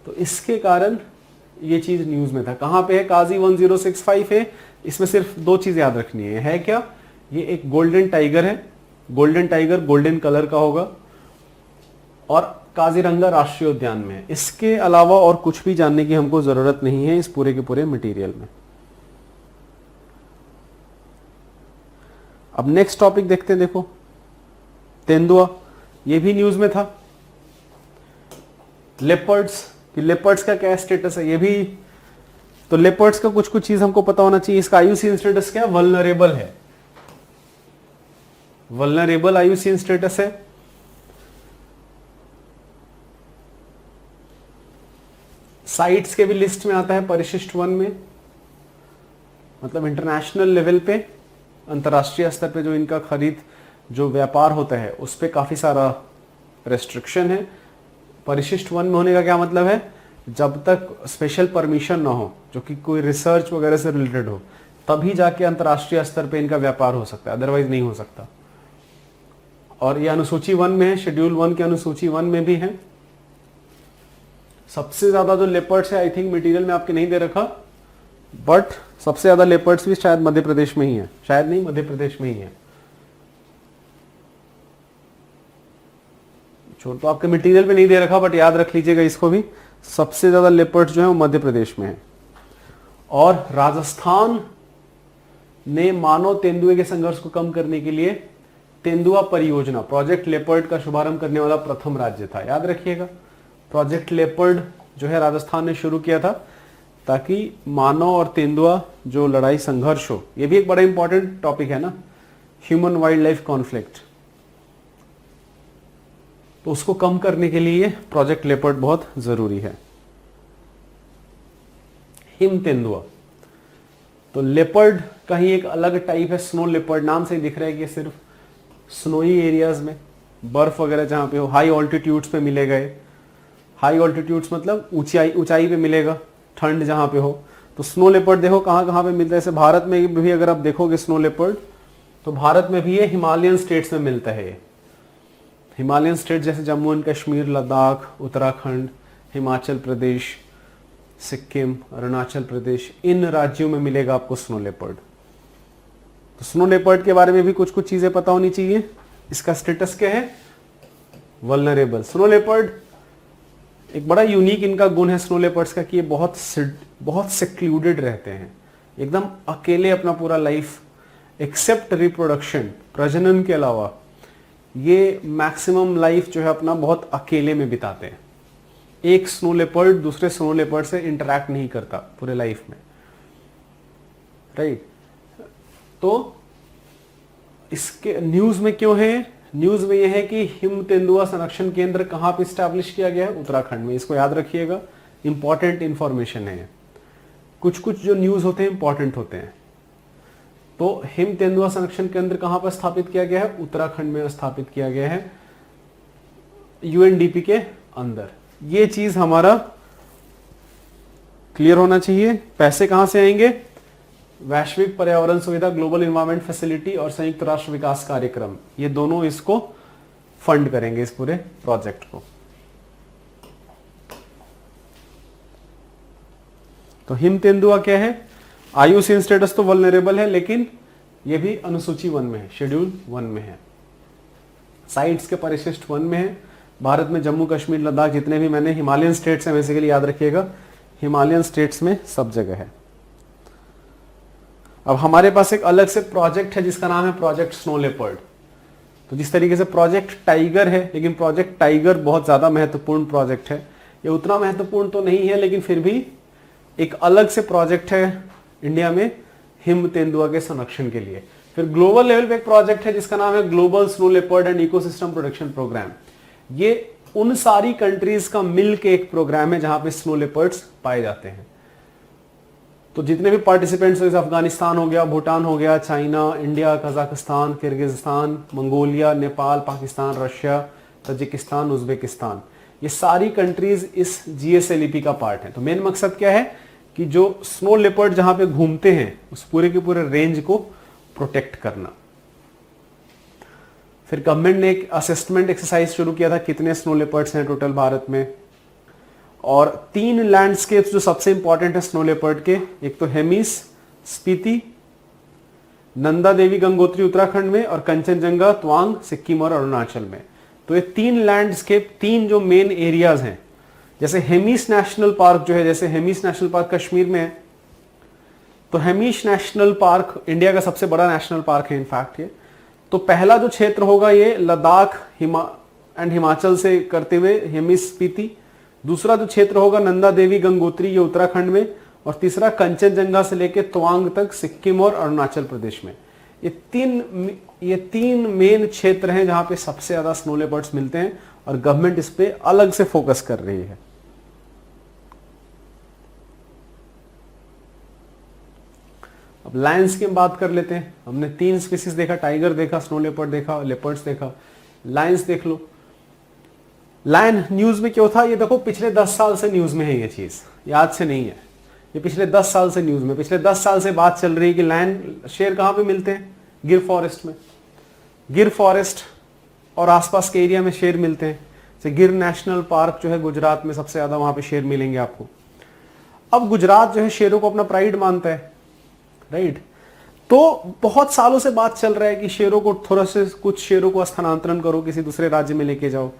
तो इसके कारण ये चीज न्यूज में था। कहां पे है? काजी 1065 है। इसमें सिर्फ दो चीज याद रखनी है क्या? ये एक गोल्डन टाइगर है, गोल्डन टाइगर गोल्डन कलर का होगा, और काजीरंगा राष्ट्रीय उद्यान में है। इसके अलावा और कुछ भी जानने की हमको जरूरत नहीं है इस पूरे के पूरे मटेरियल में। अब नेक्स्ट टॉपिक देखते हैं। देखो तेंदुआ, ये भी न्यूज में था। लेपर्ड्स, कि लेपर्ड्स का क्या स्टेटस है, ये भी। तो लेपर्ड्स का कुछ कुछ चीज हमको पता होना चाहिए। इसका आईयूसीएन स्टेटस क्या है? वल्नरेबल है, वल्नरेबल आईयूसीएन स्टेटस है। साइट्स के भी लिस्ट में आता है परिशिष्ट 1 में, मतलब इंटरनेशनल लेवल पे, अंतरराष्ट्रीय स्तर पे जो इनका खरीद जो व्यापार होता है उस पे काफी सारा रेस्ट्रिक्शन है। परिशिष्ट 1 में होने का क्या मतलब है? जब तक स्पेशल परमिशन ना हो, जो कि कोई रिसर्च वगैरह से रिलेटेड हो, तभी जाके अंतरराष्ट्रीय स्तर पे इनका व्यापार हो सकता है, अदरवाइज नहीं हो सकता। और ये अनुसूची 1 में है, शेड्यूल 1 के अनुसूची 1 में भी है। सबसे ज्यादा जो लेपर्ड्स है, आई थिंक मटेरियल में आपके नहीं दे रखा, बट सबसे ज्यादा लेपर्ड्स भी शायद मध्य प्रदेश में ही है, शायद नहीं, मध्य प्रदेश में ही है। तो आपके मटेरियल पे नहीं दे रखा, बट याद रख लीजिएगा इसको भी। सबसे ज्यादा लेपर्ड्स जो है वो मध्य प्रदेश में है। और राजस्थान ने मानव तेंदुए के संघर्ष को कम करने के लिए तेंदुआ परियोजना, प्रोजेक्ट लेपर्ड का शुभारंभ करने वाला प्रथम राज्य था। याद रखिएगा, प्रोजेक्ट लेपर्ड जो है राजस्थान ने शुरू किया था, ताकि मानव और तेंदुआ जो लड़ाई संघर्ष हो। यह भी एक बड़ा इंपॉर्टेंट टॉपिक है ना, ह्यूमन वाइल्ड लाइफ कॉन्फ्लिक्ट, तो उसको कम करने के लिए प्रोजेक्ट लेपर्ड बहुत जरूरी है। हिम तेंदुआ, तो लेपर्ड का ही एक अलग टाइप है, स्नो लेपर्ड। नाम से ही दिख रहा है कि सिर्फ स्नोई एरियाज में, बर्फ वगैरह जहां पे हो, हाई ऑल्टीट्यूड्स पे मिलेगा। हाई ऑल्टीट्यूड्स मतलब ऊंचाई पे मिलेगा, ठंड जहां पे हो। तो स्नो लेपर्ड देखो कहां कहां पे मिलता है। जैसे भारत में भी अगर आप देखोगे स्नो लेपर्ड, तो भारत में भी ये हिमालयन स्टेट्स में मिलता है। हिमालयन स्टेट जैसे जम्मू एंड कश्मीर, लद्दाख, उत्तराखंड, हिमाचल प्रदेश, सिक्किम, अरुणाचल प्रदेश, इन राज्यों में मिलेगा आपको स्नो लेपर्ड। तो स्नो लेपर्ड के बारे में भी कुछ कुछ चीजें पता होनी चाहिए। इसका स्टेटस क्या है? वल्नरेबल। स्नो लेपर्ड एक बड़ा यूनिक इनका गुण है स्नो लेपर्ड्स का, कि ये बहुत सेक्लूडेड रहते हैं, एकदम अकेले अपना पूरा लाइफ, एक्सेप्ट रिप्रोडक्शन, प्रजनन के अलावा ये मैक्सिमम लाइफ जो है अपना बहुत अकेले में बिताते हैं। एक स्नो लेपर्ड दूसरे स्नो लेपर्ड से इंटरैक्ट नहीं करता पूरे लाइफ में, राइट। तो इसके न्यूज में क्यों है? न्यूज में यह है कि हिम तेंदुआ संरक्षण केंद्र कहां पे स्टैब्लिश किया गया है? उत्तराखंड में। इसको याद रखिएगा, इंपॉर्टेंट इंफॉर्मेशन है। कुछ कुछ जो न्यूज होते हैं इंपॉर्टेंट होते हैं। तो हिम तेंदुआ संरक्षण केंद्र कहां पर स्थापित किया गया है? उत्तराखंड में स्थापित किया गया है, यूएनडीपी के अंदर। ये चीज हमारा क्लियर होना चाहिए। पैसे कहां से आएंगे? वैश्विक पर्यावरण सुविधा, ग्लोबल इन्वायरमेंट फैसिलिटी और संयुक्त राष्ट्र विकास कार्यक्रम, ये दोनों इसको फंड करेंगे, इस पूरे प्रोजेक्ट को। तो हिम तेंदुआ क्या है? आयुसीएन स्टेटस तो वल्नरेबल है, लेकिन ये भी अनुसूची 1 में है, शेड्यूल 1 में है, साइट्स के परिशिष्ट 1 में है। भारत में जम्मू कश्मीर, लद्दाख, जितने भी मैंने हिमालयन स्टेट्स हैं, बेसिकली याद रखिएगा हिमालयन स्टेट्स में सब जगह है। अब हमारे पास एक अलग से प्रोजेक्ट है जिसका नाम है प्रोजेक्ट स्नो लेपर्ड। तो जिस तरीके से प्रोजेक्ट टाइगर है, लेकिन प्रोजेक्ट टाइगर बहुत ज्यादा महत्वपूर्ण प्रोजेक्ट है, ये उतना महत्वपूर्ण तो नहीं है, लेकिन फिर भी एक अलग से प्रोजेक्ट है इंडिया में हिम तेंदुआ के संरक्षण के लिए। फिर ग्लोबल लेवल पे एक प्रोजेक्ट है जिसका नाम है global snow leopard and ecosystem protection programme. ये उन सारी कंट्रीज का मिल के एक प्रोग्राम है जहां पे स्नो लेपर्ड्स पाए जाते हैं। तो जितने भी पार्टिसिपेंट्स, जैसे अफगानिस्तान हो गया, भूटान हो गया, China, India, Kazakhstan, Kyrgyzstan, Mongolia, Nepal, Pakistan, Russia, Tajikistan, Uzbekistan, ये सारी कंट्रीज इस जीएसएलईपी का पार्ट है। तो मेन मकसद क्या है कि जो स्नो लेपर्ड जहां पे घूमते हैं उस पूरे के पूरे रेंज को प्रोटेक्ट करना। फिर गवर्नमेंट ने एक असेसमेंट एक्सरसाइज शुरू किया था, कितने स्नो लेपर्ड्स हैं टोटल भारत में, और 3 लैंडस्केप्स जो सबसे इंपॉर्टेंट है स्नो लेपर्ड के, एक तो हेमिस स्पीति, नंदा देवी गंगोत्री उत्तराखंड में, और कंचनजंगा तवांग सिक्किम और अरुणाचल में। तो ये 3 लैंडस्केप, 3 जो मेन एरियाज हैं, जैसे हेमिस नेशनल पार्क जो है, जैसे हेमिस नेशनल पार्क कश्मीर में है, तो हेमिस नेशनल पार्क इंडिया का सबसे बड़ा नेशनल पार्क है इनफैक्ट ये। तो पहला जो क्षेत्र होगा ये लद्दाख एंड हिमाचल से करते हुए हेमिस स्पीति, दूसरा जो क्षेत्र होगा नंदा देवी गंगोत्री, ये उत्तराखंड में, और तीसरा कंचनजंगा से लेकर तवांग तक सिक्किम और अरुणाचल प्रदेश में। ये तीन मेन क्षेत्र हैं जहां पे सबसे ज्यादा स्नो लेपर्ड्स मिलते हैं, और गवर्नमेंट इस पे अलग से फोकस कर रही है। अब लायंस की हम बात कर लेते हैं। हमने 3 स्पीसीज देखा, टाइगर देखा, स्नो लेपर्ड देखा, लेपर्ड्स देखा, लायंस देख लो। लायन न्यूज में क्यों था? ये देखो पिछले 10 साल से न्यूज में है ये चीज, ये आज से नहीं है, ये पिछले 10 साल से न्यूज में, पिछले 10 साल से बात चल रही है कि लायन शेर कहां पे मिलते हैं? गिर फॉरेस्ट में। गिर फॉरेस्ट और आसपास के एरिया में शेर मिलते हैं। जैसे गिर नेशनल पार्क जो है गुजरात में, सबसे ज्यादा वहां पे शेर मिलेंगे आपको। अब गुजरात जो है शेरों को अपना प्राइड मानता है, राइट? तो बहुत सालों से बात चल रहा है कि शेरों को थोड़ा से, कुछ शेरों को स्थानांतरण करो, किसी दूसरे राज्य में लेके जाओ।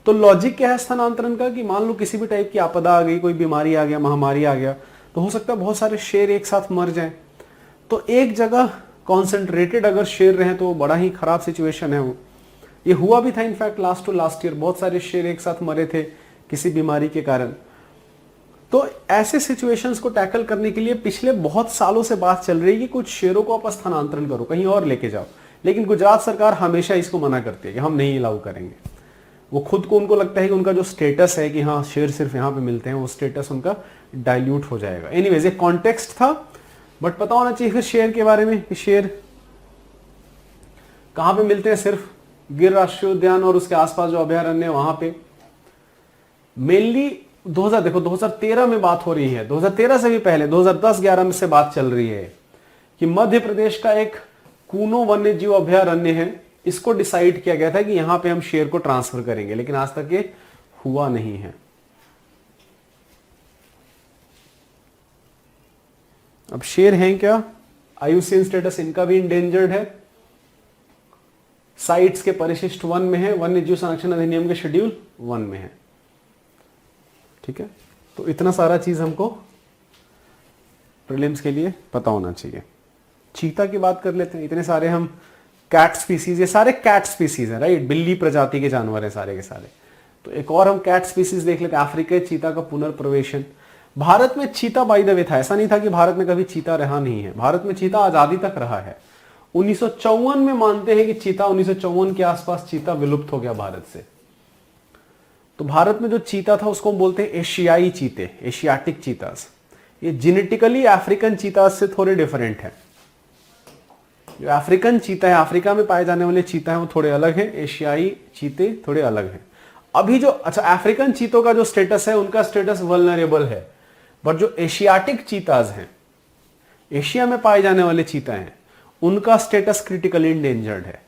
तो लॉजिक क्या है स्थानांतरण का कि मान लो किसी भी टाइप की आपदा आ गई, कोई बीमारी आ गया, महामारी आ गया, तो हो सकता है बहुत सारे शेर एक साथ मर जाएं। तो एक जगह कॉन्सेंट्रेटेड अगर शेर रहे तो बड़ा ही खराब सिचुएशन है वो। ये हुआ भी था इनफैक्ट लास्ट ईयर, बहुत सारे शेर एक साथ मरे थे किसी बीमारी के कारण। तो ऐसे सिचुएशंस को टैकल करने के लिए पिछले बहुत सालों से बात चल रही है कि कुछ शेरों को आप स्थानांतरण करो, कहीं और लेके जाओ, लेकिन गुजरात सरकार हमेशा इसको मना करती है कि हम नहीं अलाउ करेंगे। वो खुद को, उनको लगता है कि उनका जो स्टेटस है कि हाँ शेर सिर्फ यहाँ पे मिलते हैं, वो स्टेटस उनका डाइल्यूट हो जाएगा। एनीवेज एक कॉन्टेक्स्ट था, बट पता होना चाहिए फिर शेर के बारे में कि शेर कहां पे मिलते हैं। सिर्फ गिर राष्ट्रीय उद्यान और उसके आसपास जो अभयारण्य वहां पे मेनली 2013 में बात हो रही है, 2013 से भी पहले 2010-11 में से बात चल रही है कि मध्य प्रदेश का एक कूनो वन्य जीव अभयारण्य है, इसको डिसाइड किया गया था कि यहां पे हम शेर को ट्रांसफर करेंगे, लेकिन आज तक ये हुआ नहीं है। अब शेर हैं क्या? आईयूसीएन स्टेटस इनका भी इंडेंजर्ड है, साइट्स के परिशिष्ट 1 में है, वन्य जीव संरक्षण अधिनियम के शेड्यूल 1 में है। ठीक है, तो इतना सारा चीज हमको प्रीलिम्स के लिए पता होना चाहिए। चीता की बात कर लेते हैं। इतने सारे हम कैट स्पीसीज, ये सारे कैट स्पीसीज हैं, राइट? बिल्ली प्रजाति के जानवर हैं सारे के सारे। तो एक और हम कैट स्पीसीज देख लेते हैं। अफ्रीकी चीता का पुनर्प्रवेशन। भारत में चीता बाय द वे था, ऐसा नहीं था कि भारत में कभी चीता रहा नहीं है, भारत में चीता आजादी तक रहा है। 1954 में मानते हैं कि चीता, 1954 के आसपास चीता विलुप्त हो गया भारत से। तो भारत में जो चीता था उसको हम बोलते हैं एशियाई चीते, एशियाटिक चीतास। ये जेनेटिकली अफ्रीकन चीतास से थोड़े डिफरेंट है। जो अफ्रीकन चीता है, अफ्रीका में पाए जाने वाले चीता है, वो थोड़े अलग है, एशियाई चीते थोड़े अलग हैं। अभी जो अफ्रीकन चीतों का जो स्टेटस है, उनका स्टेटस वल्नरेबल है, बट जो एशियाटिक चीताज हैं एशिया में पाए जाने वाले चीता हैं उनका स्टेटस क्रिटिकली इंडेंजर्ड है।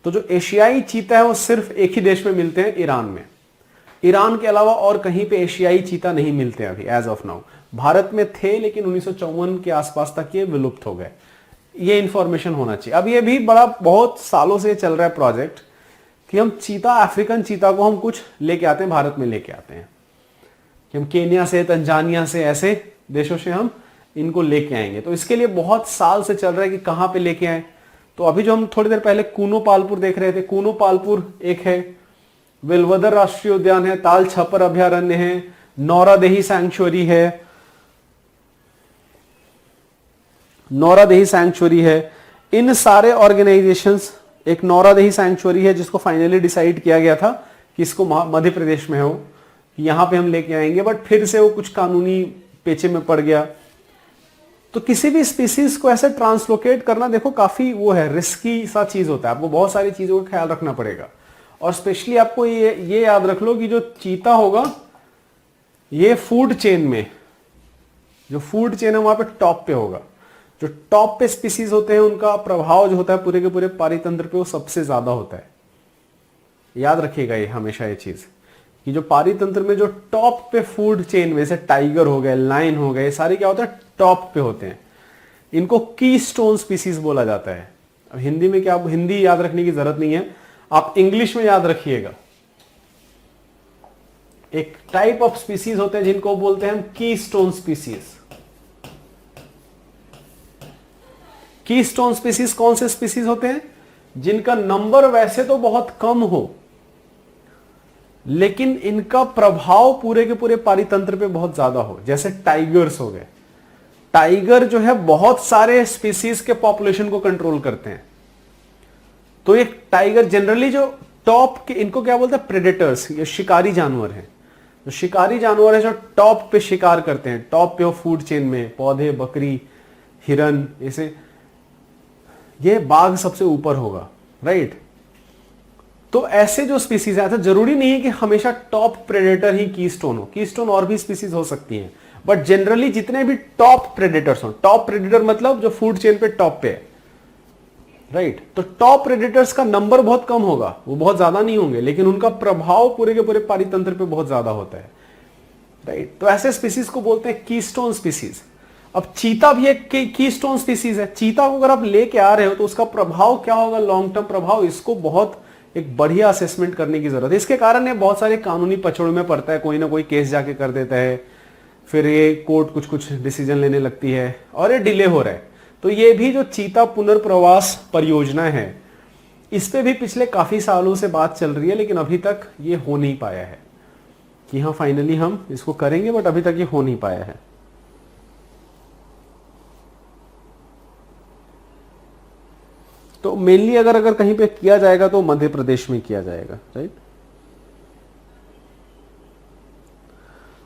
तो जो एशियाई चीता है वो सिर्फ एक ही देश में मिलते हैं, ईरान में। ईरान के अलावा और कहीं पे एशियाई चीता नहीं मिलते अभी एज ऑफ नाउ। भारत में थे लेकिन 1954 के आसपास तक ये विलुप्त हो गए। ये इंफॉर्मेशन होना चाहिए। अब ये भी बहुत सालों से चल रहा है प्रोजेक्ट कि हम चीता, अफ्रीकन चीता को हम कुछ लेके आते हैं, भारत में लेके आते हैं कि हम केन्या से, तंजानिया से, ऐसे देशों से हम इनको लेके आएंगे। तो इसके लिए बहुत साल से चल रहा है कि कहां पे लेके आए। तो अभी जो हम थोड़ी देर पहले कूनो पालपुर देख रहे थे, कूनो पालपुर एक है, वेलवदर राष्ट्रीय उद्यान है, ताल छपर अभयारण्य है, नौरादेही सैंक्चुअरी है, नौरादेही सैंक्चुअरी है। इन सारे ऑर्गेनाइजेशंस, एक नौरादेही सैंक्चुअरी है जिसको फाइनली डिसाइड किया गया था कि इसको मध्य प्रदेश में हो, यहां पे हम लेके आएंगे, बट फिर से वो कुछ कानूनी पेचे में पड़ गया। तो किसी भी स्पीसीज को ऐसे ट्रांसलोकेट करना देखो काफी वो है, रिस्की सा चीज होता है। आपको बहुत सारी चीजों का ख्याल रखना पड़ेगा। और स्पेशली आपको ये याद रख लो कि जो चीता होगा ये फूड चेन में, जो फूड चेन है वहां पे टॉप पे होगा। जो टॉप पे स्पीसीज होते हैं उनका प्रभाव जो होता है पूरे के पूरे पारितंत्र पे वो सबसे ज्यादा होता है। याद रखिएगा ये हमेशा, ये चीज कि जो पारितंत्र में जो टॉप पे फूड चेन में, जैसे टाइगर हो गए, लायन हो गए, सारे क्या होता है टॉप पे होते हैं। इनको कीस्टोन स्पीसीज बोला जाता है। अब हिंदी में क्या, हिंदी याद रखने की जरूरत नहीं है, आप इंग्लिश में याद रखिएगा। एक टाइप ऑफ स्पीसीज होते हैं जिनको बोलते हैं हम कीस्टोन स्पीसीज। कीस्टोन स्पीसीज कौन से स्पीसीज होते हैं? जिनका नंबर वैसे तो बहुत कम हो लेकिन इनका प्रभाव पूरे के पूरे पारितंत्र पे बहुत ज्यादा हो। जैसे टाइगर्स हो गए। टाइगर जो है बहुत सारे स्पीसीज के पॉपुलेशन को कंट्रोल करते हैं। तो एक टाइगर जनरली जो टॉप के, इनको क्या बोलते हैं प्रेडेटर्स, ये शिकारी जानवर हैं। जो शिकारी जानवर है जो टॉप पे शिकार करते हैं, टॉप पे हो फूड चेन में, पौधे, बकरी, हिरन, ऐसे। ये बाघ सबसे ऊपर होगा, राइट। तो ऐसे जो स्पीसीज है, जरूरी नहीं है कि हमेशा टॉप प्रेडेटर ही कीस्टोन हो। कीस्टोन और भी स्पीसीज हो सकती हैं, बट जनरली जितने भी टॉप प्रेडेटर्स हो, टॉप प्रेडेटर मतलब जो फूड चेन पे टॉप पे है, राइट। तो टॉप प्रेडेटर्स का नंबर बहुत कम होगा, वो बहुत ज्यादा नहीं होंगे, लेकिन उनका प्रभाव पूरे के पूरे पारितंत्र पे बहुत ज्यादा होता है, राइट। तो ऐसे स्पीसीज को बोलते हैं कीस्टोन स्पीसीज। अब चीता भी एक कीस्टोन स्पीसीज है। चीता को अगर आप लेके आ रहे हो तो उसका प्रभाव क्या होगा, लॉन्ग टर्म प्रभाव, इसको बहुत एक बढ़िया असेसमेंट करने की जरूरत है। इसके कारण ये बहुत सारे कानूनी पचड़ों में पड़ता है, कोई ना कोई केस जाके कर देता है, फिर ये कोर्ट कुछ कुछ डिसीजन लेने लगती है और ये डिले हो रहा है। तो ये भी जो चीता पुनर्प्रवास परियोजना है, इस पे भी पिछले काफी सालों से बात चल रही है, लेकिन अभी तक ये हो नहीं पाया है कि हाँ फाइनली हम इसको करेंगे, बट अभी तक ये हो नहीं पाया है। तो मेनली अगर कहीं पे किया जाएगा तो मध्य प्रदेश में किया जाएगा, राइट।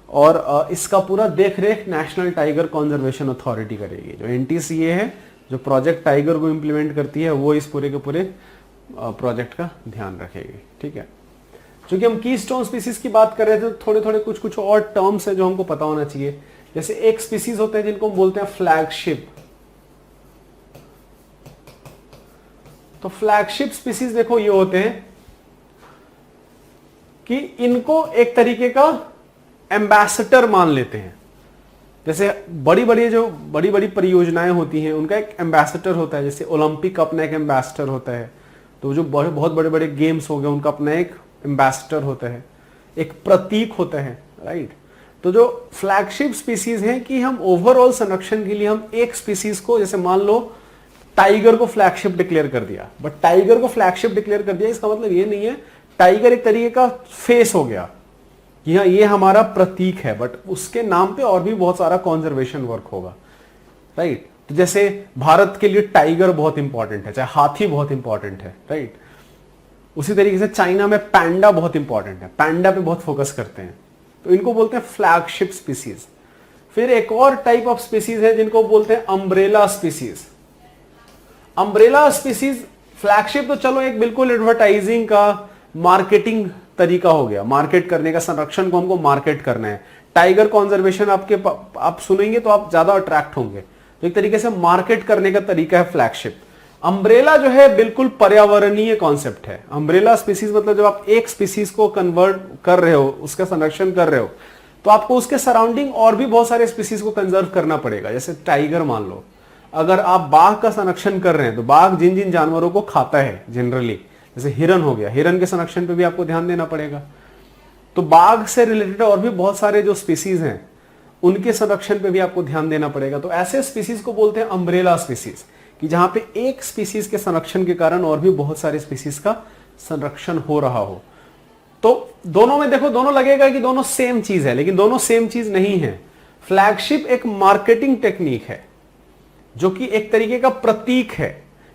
और इसका पूरा देखरेख नेशनल टाइगर कंजर्वेशन अथॉरिटी करेगी। जो एनटीसीए है, जो प्रोजेक्ट टाइगर को इंप्लीमेंट करती है, वो इस पूरे के पूरे प्रोजेक्ट का ध्यान रखेगी, ठीक है। क्योंकि हम कीस्टोन स्पीसीज की बात कर रहे थे, थोड़े थोड़े कुछ कुछ और टर्म्स है जो हमको पता होना चाहिए। जैसे एक स्पीसीज होते हैं जिनको हम बोलते हैं फ्लैगशिप। तो फ्लैगशिप स्पीसीज देखो ये होते हैं कि इनको एक तरीके का एम्बेसडर मान लेते हैं। जैसे बड़ी बड़ी परियोजनाएं होती हैं, उनका एक एम्बेसडर होता है। जैसे ओलंपिक अपना एक एम्बेसडर होता है, तो जो बहुत बड़े बड़े गेम्स हो गए उनका अपना एक एम्बेसडर होता है, एक प्रतीक होता है, राइट। तो जो फ्लैगशिप स्पीसीज हैं कि हम ओवरऑल संरक्षण के लिए हम एक स्पीसीज को, जैसे मान लो टाइगर को फ्लैगशिप डिक्लेयर कर दिया, बट टाइगर को फ्लैगशिप डिक्लेयर कर दिया इसका मतलब ये नहीं है टाइगर एक तरीके का फेस हो गया कि हाँ ये हमारा प्रतीक है, बट उसके नाम पे और भी बहुत सारा कंजर्वेशन वर्क होगा, राइट। तो जैसे भारत के लिए टाइगर बहुत इंपॉर्टेंट है, चाहे हाथी बहुत इंपॉर्टेंट है, राइट। उसी तरीके से चाइना में पैंडा बहुत इंपॉर्टेंट है, पैंडा पे बहुत फोकस करते हैं, तो इनको बोलते हैं फ्लैगशिप स्पीसीज। फिर एक और टाइप ऑफ स्पीसीज है जिनको बोलते हैं umbrella species. Umbrella species, flagship तो चलो एक बिल्कुल एडवर्टाइजिंग का मार्केटिंग तरीका हो गया, मार्केट करने का, संरक्षण को हमको मार्केट करना है। टाइगर कंजर्वेशन आप सुनेंगे तो आप ज्यादा अट्रैक्ट होंगे, तो एक तरीके से मार्केट करने का तरीका है फ्लैगशिप। अम्ब्रेला जो है बिल्कुल पर्यावरणीय कॉन्सेप्ट है। अम्ब्रेला स्पीसीज मतलब जब आप एक स्पीसीज को कन्वर्ट कर रहे हो, उसका संरक्षण कर रहे हो, तो आपको उसके सराउंडिंग और भी बहुत सारे स्पीसीज को कंजर्व करना पड़ेगा। जैसे टाइगर मान लो, अगर आप बाघ का संरक्षण कर रहे हैं तो बाघ जिन जिन जानवरों को खाता है जनरली, जैसे हिरन हो गया, हिरन के संरक्षण पे भी आपको ध्यान देना पड़ेगा। तो बाघ से रिलेटेड और भी बहुत सारे जो स्पीसीज हैं उनके संरक्षण पे भी आपको ध्यान देना पड़ेगा। तो ऐसे स्पीसीज को बोलते हैं अम्ब्रेला स्पीसीज, कि जहां पे एक स्पीसीज के संरक्षण के कारण और भी बहुत सारे स्पीसीज का संरक्षण हो रहा हो। तो दोनों में देखो, दोनों लगेगा कि दोनों सेम चीज है, लेकिन दोनों सेम चीज नहीं है। फ्लैगशिप एक मार्केटिंग टेक्निक है जो कि एक तरीके का प्रतीक है,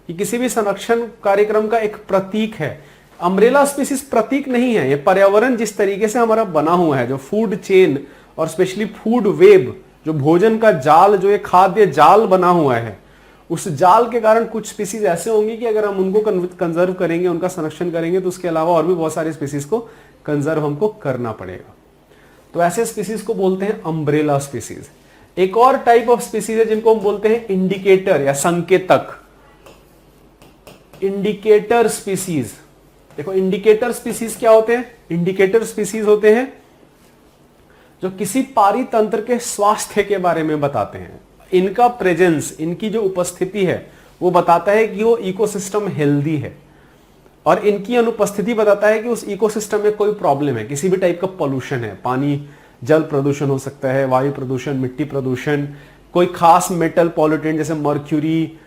कि किसी भी संरक्षण कार्यक्रम का एक प्रतीक है। अम्ब्रेला स्पीसीज प्रतीक नहीं है, ये पर्यावरण जिस तरीके से हमारा बना हुआ है, जो फूड चेन और स्पेशली फूड वेब, जो भोजन का जाल, जो ये खाद्य जाल बना हुआ है, उस जाल के कारण कुछ स्पीसीज ऐसे होंगे कि अगर हम उनको कंजर्व करेंगे, उनका संरक्षण करेंगे, तो उसके अलावा और भी बहुत सारे स्पीसीज को कंजर्व हमको करना पड़ेगा। तो ऐसे स्पीसीज को बोलते हैं अम्ब्रेला स्पीसीज। एक और टाइप ऑफ स्पीसीज है जिनको हम बोलते हैं इंडिकेटर या संकेतक, इंडिकेटर स्पीसीज। देखो इंडिकेटर स्पीसीज क्या होते हैं? इंडिकेटर स्पीसीज होते हैं जो किसी पारितंत्र के स्वास्थ्य के बारे में बताते हैं। इनका प्रेजेंस, इनकी जो उपस्थिति है वो बताता है कि वो इकोसिस्टम हेल्दी है, और इनकी अनुपस्थिति बताता है कि उस इकोसिस्टम में कोई प्रॉब्लम है, किसी भी टाइप का पोल्यूशन है, पानी जल प्रदूषण हो सकता है, वायु प्रदूषण, मिट्टी प्रदूषण, कोई खास मेटल पॉल्यूटेंट जैसे मर्क्यूरी,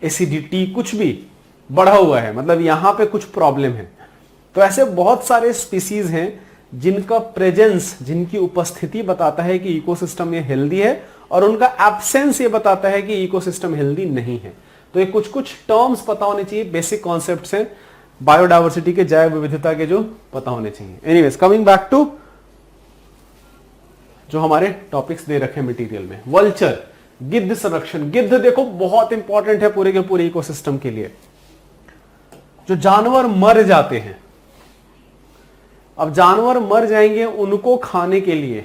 एसिडिटी, कुछ भी बढ़ा हुआ है, मतलब यहां पे कुछ प्रॉब्लम है। तो ऐसे बहुत सारे स्पीसीज हैं जिनका प्रेजेंस, जिनकी उपस्थिति बताता है कि इकोसिस्टम ये हेल्दी है, और उनका एब्सेंस ये बताता है कि इकोसिस्टम हेल्दी नहीं है। तो ये कुछ कुछ टर्म्स पता होने चाहिए, बेसिक कॉन्सेप्ट्स हैं बायोडायवर्सिटी के, जैव विविधता के, जो पता होने चाहिए। एनीवेज, कमिंग बैक टू जो हमारे टॉपिक्स दे रखे मटेरियल में, वल्चर, गिद्ध संरक्षण। गिद्ध देखो बहुत इंपॉर्टेंट है पूरे के पूरे इकोसिस्टम के लिए। जो जानवर मर जाते हैं, अब जानवर मर जाएंगे, उनको खाने के लिए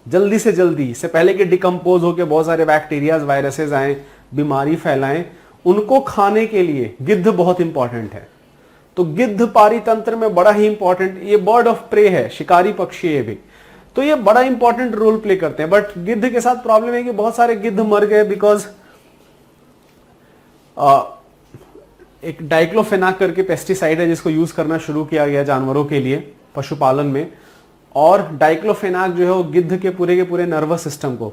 जल्दी से जल्दी, इससे पहले कि डिकम्पोज होकर बहुत सारे बैक्टीरियाज, वायरसेस आए, बीमारी फैलाएं, उनको खाने के लिए गिद्ध बहुत इंपॉर्टेंट है। तो गिद्ध पारितंत्र में बड़ा ही इंपॉर्टेंट, ये बर्ड ऑफ प्रे है, शिकारी पक्षी है भी, तो ये बड़ा इंपॉर्टेंट रोल प्ले करते हैं। बट गिद्ध के साथ प्रॉब्लम है कि बहुत सारे गिद्ध मर गए बिकॉज एक डाइक्लोफेनाक करके पेस्टिसाइड है जिसको यूज करना शुरू किया गया जानवरों के लिए पशुपालन में, और डाइक्लोफेनाक जो है वो गिद्ध के पूरे नर्वस सिस्टम को,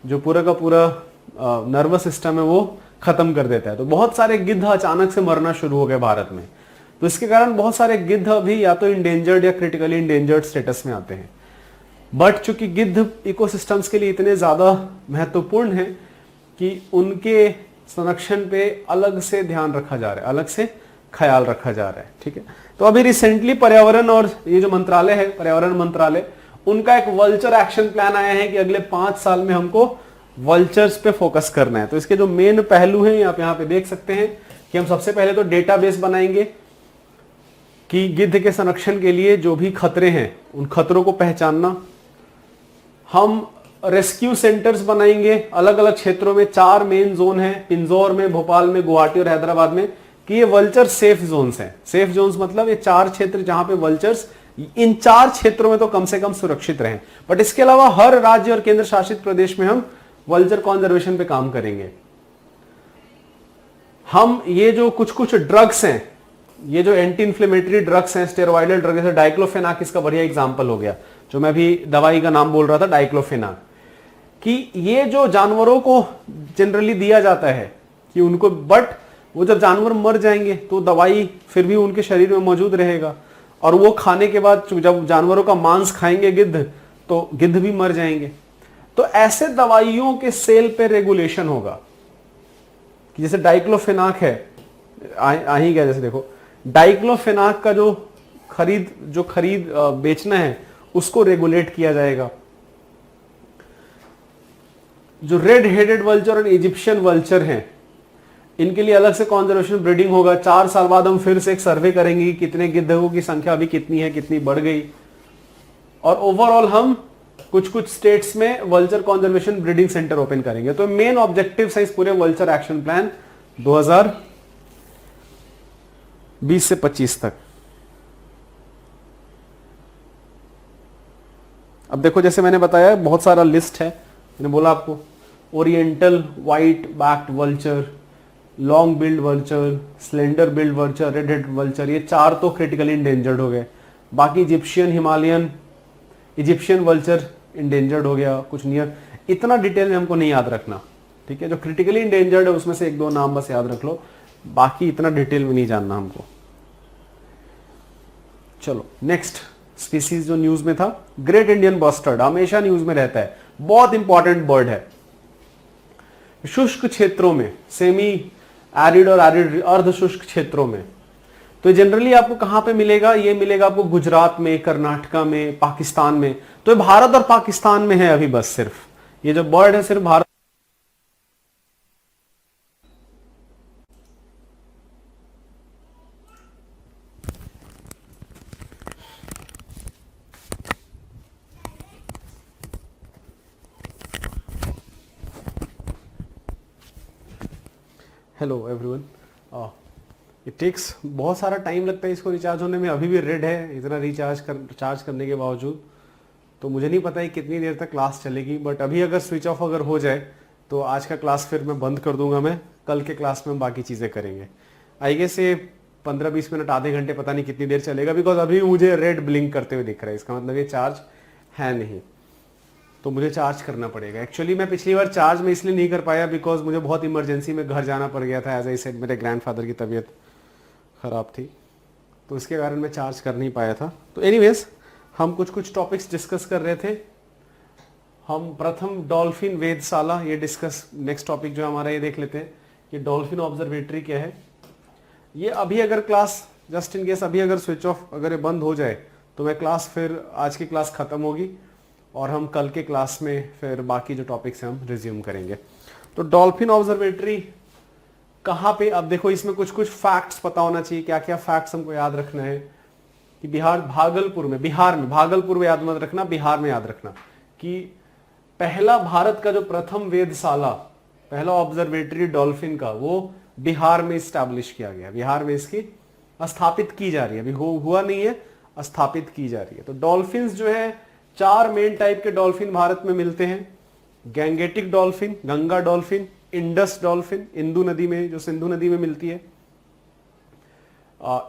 जो पूरा का पूरा नर्वस सिस्टम है, वो खत्म कर देता है। तो बहुत सारे गिद्ध अचानक से मरना शुरू हो गए भारत में। तो इसके कारण बहुत सारे गिद्ध अभी या तो इंडेंजर्ड या क्रिटिकली इंडेंजर्ड स्टेटस में आते हैं। बट चूंकि गिद्ध इकोसिस्टम्स के लिए इतने ज्यादा महत्वपूर्ण है कि उनके संरक्षण पे अलग से ध्यान रखा जा रहा है, अलग से ख्याल रखा जा रहा है। ठीक है, तो अभी रिसेंटली पर्यावरण और ये जो मंत्रालय है, पर्यावरण मंत्रालय, उनका एक वल्चर एक्शन प्लान आया है कि अगले 5 साल में हमको वल्चर्स पे फोकस करना है। तो इसके जो मेन पहलू हैं आप यहाँ पे देख सकते हैं कि हम सबसे पहले तो डेटाबेस बनाएंगे कि गिद्ध के संरक्षण के लिए जो भी खतरे हैं उन खतरों को पहचानना। हम रेस्क्यू सेंटर्स बनाएंगे अलग अलग क्षेत्रों में, 4 मेन जोन है, पिंजौर में, भोपाल में, गुवाहाटी और हैदराबाद में, कि ये वल्चर सेफ जोन्स हैं। सेफ जोन्स मतलब ये 4 क्षेत्र जहां पे वल्चर्स इन 4 क्षेत्रों में तो कम से कम सुरक्षित रहें। बट इसके अलावा हर राज्य और केंद्र शासित प्रदेश में हम वल्चर कॉन्जर्वेशन पे काम करेंगे। हम ये जो कुछ ड्रग्स हैं, ये जो एंटी इन्फ्लेमेटरी ड्रग्स हैं, स्टेरॉइडल ड्रग, जैसे डाइक्लोफेनाक इसका बढ़िया एग्जांपल हो गया, जो मैं भी दवाई का नाम बोल रहा था डाइक्लोफेनाक, कि ये जो जानवरों को जनरली दिया जाता है कि उनको, बट वो जब जानवर मर जाएंगे तो दवाई फिर भी उनके शरीर में मौजूद रहेगा, और वो खाने के बाद जब जानवरों का मांस खाएंगे गिद्ध, तो गिद्ध भी मर जाएंगे। तो ऐसे दवाइयों के सेल पे रेगुलेशन होगा कि जैसे डाइक्लोफेनाक है, आ ही गया, जैसे देखो डाइक्लोफेनाक का जो खरीद बेचना है उसको रेगुलेट किया जाएगा। जो रेड हेडेड वल्चर और इजिप्शियन वल्चर हैं, इनके लिए अलग से कॉन्जर्वेशन ब्रीडिंग होगा। 4 साल बाद हम फिर से एक सर्वे करेंगे कि कितने गिद्धों की संख्या अभी कितनी है, कितनी बढ़ गई, और ओवरऑल हम कुछ कुछ स्टेट्स में vulture conservation breeding centre open करेंगे। तो मेन ऑब्जेक्टिव है इस पूरे वल्चर एक्शन प्लान 2020 से 25 तक। अब देखो जैसे मैंने बताया बहुत सारा लिस्ट है, मैंने बोला आपको oriental white backed vulture, long billed vulture, slender billed vulture, red head vulture, ये 4 तो क्रिटिकली इंडेंजर्ड हो गए। बाकी Egyptian Himalayan, Egyptian vulture endangered हो गया, कुछ नियर, इतना डिटेल में हमको नहीं याद रखना, ठीक है। जो क्रिटिकली इंडेंजर्ड है उसमें से 1-2 नाम बस याद रख लो, बाकी इतना डिटेल में नहीं जानना हमको। चलो नेक्स्ट स्पीसीज जो न्यूज में था, ग्रेट इंडियन बस्टर्ड, हमेशा न्यूज में रहता है, बहुत इंपॉर्टेंट बर्ड है। शुष्क क्षेत्रों में, सेमी एरिड और एरिड अर्ध शुष्क क्षेत्रों में, तो जनरली आपको कहां पे मिलेगा, ये मिलेगा आपको गुजरात में, कर्नाटका में, पाकिस्तान में। तो ये भारत और पाकिस्तान में है अभी, बस सिर्फ ये जो बर्ड है सिर्फ Bharat. Hello everyone, it takes बहुत सारा टाइम लगता है इसको रिचार्ज होने में। अभी भी रेड है इतना चार्ज करने के बावजूद, तो मुझे नहीं पता है कितनी देर तक क्लास चलेगी, बट अभी अगर स्विच ऑफ अगर हो जाए तो आज का क्लास फिर मैं बंद कर दूंगा। मैं कल के क्लास में हम बाकी चीज़ें करेंगे। आई गेस ये 15-20 मिनट, आधे घंटे, पता नहीं कितनी देर चलेगा, बिकॉज अभी मुझे रेड ब्लिंक करते हुए दिख रहा है, इसका मतलब ये चार्ज है नहीं, तो मुझे चार्ज करना पड़ेगा। एक्चुअली मैं पिछली बार चार्ज में इसलिए नहीं कर पाया बिकॉज मुझे बहुत इमरजेंसी में घर जाना पड़ गया था। एज आई सेड, मेरे ग्रैंडफादर की तबीयत ख़राब थी, तो इसके कारण मैं चार्ज कर नहीं पाया था। तो एनीवेज हम कुछ टॉपिक्स डिस्कस कर रहे थे। हम प्रथम डॉल्फिन वेधशाला ये डिस्कस, नेक्स्ट टॉपिक जो हमारा ये देख लेते हैं कि डॉल्फिन ऑब्जर्वेटरी क्या है। ये अभी अगर क्लास, जस्ट इन केस अभी अगर स्विच ऑफ अगर ये बंद हो जाए तो मैं क्लास, फिर आज की क्लास ख़त्म होगी और हम कल के क्लास में फिर बाकी जो टॉपिक्स हैं हम रिज्यूम करेंगे। तो डॉल्फिन ऑब्जर्वेटरी कहाँ पे, अब देखो इसमें कुछ फैक्ट्स पता होना चाहिए। क्या क्या फैक्ट्स हमको याद रखना है कि भागलपुर में याद मत रखना, बिहार में याद रखना कि पहला भारत का जो प्रथम वेधशाला, पहला ऑब्जर्वेटरी डॉल्फिन का, वो बिहार में स्टैब्लिश किया गया। बिहार में इसकी स्थापित की जा रही है, अभी हुआ नहीं है, स्थापित की जा रही है। तो डॉल्फिन्स जो है 4 मेन टाइप के डॉल्फिन भारत में मिलते हैं। Gangetic dolphin, Ganga dolphin, Indus dolphin, Indu नदी में, जो सिंधु नदी में मिलती है,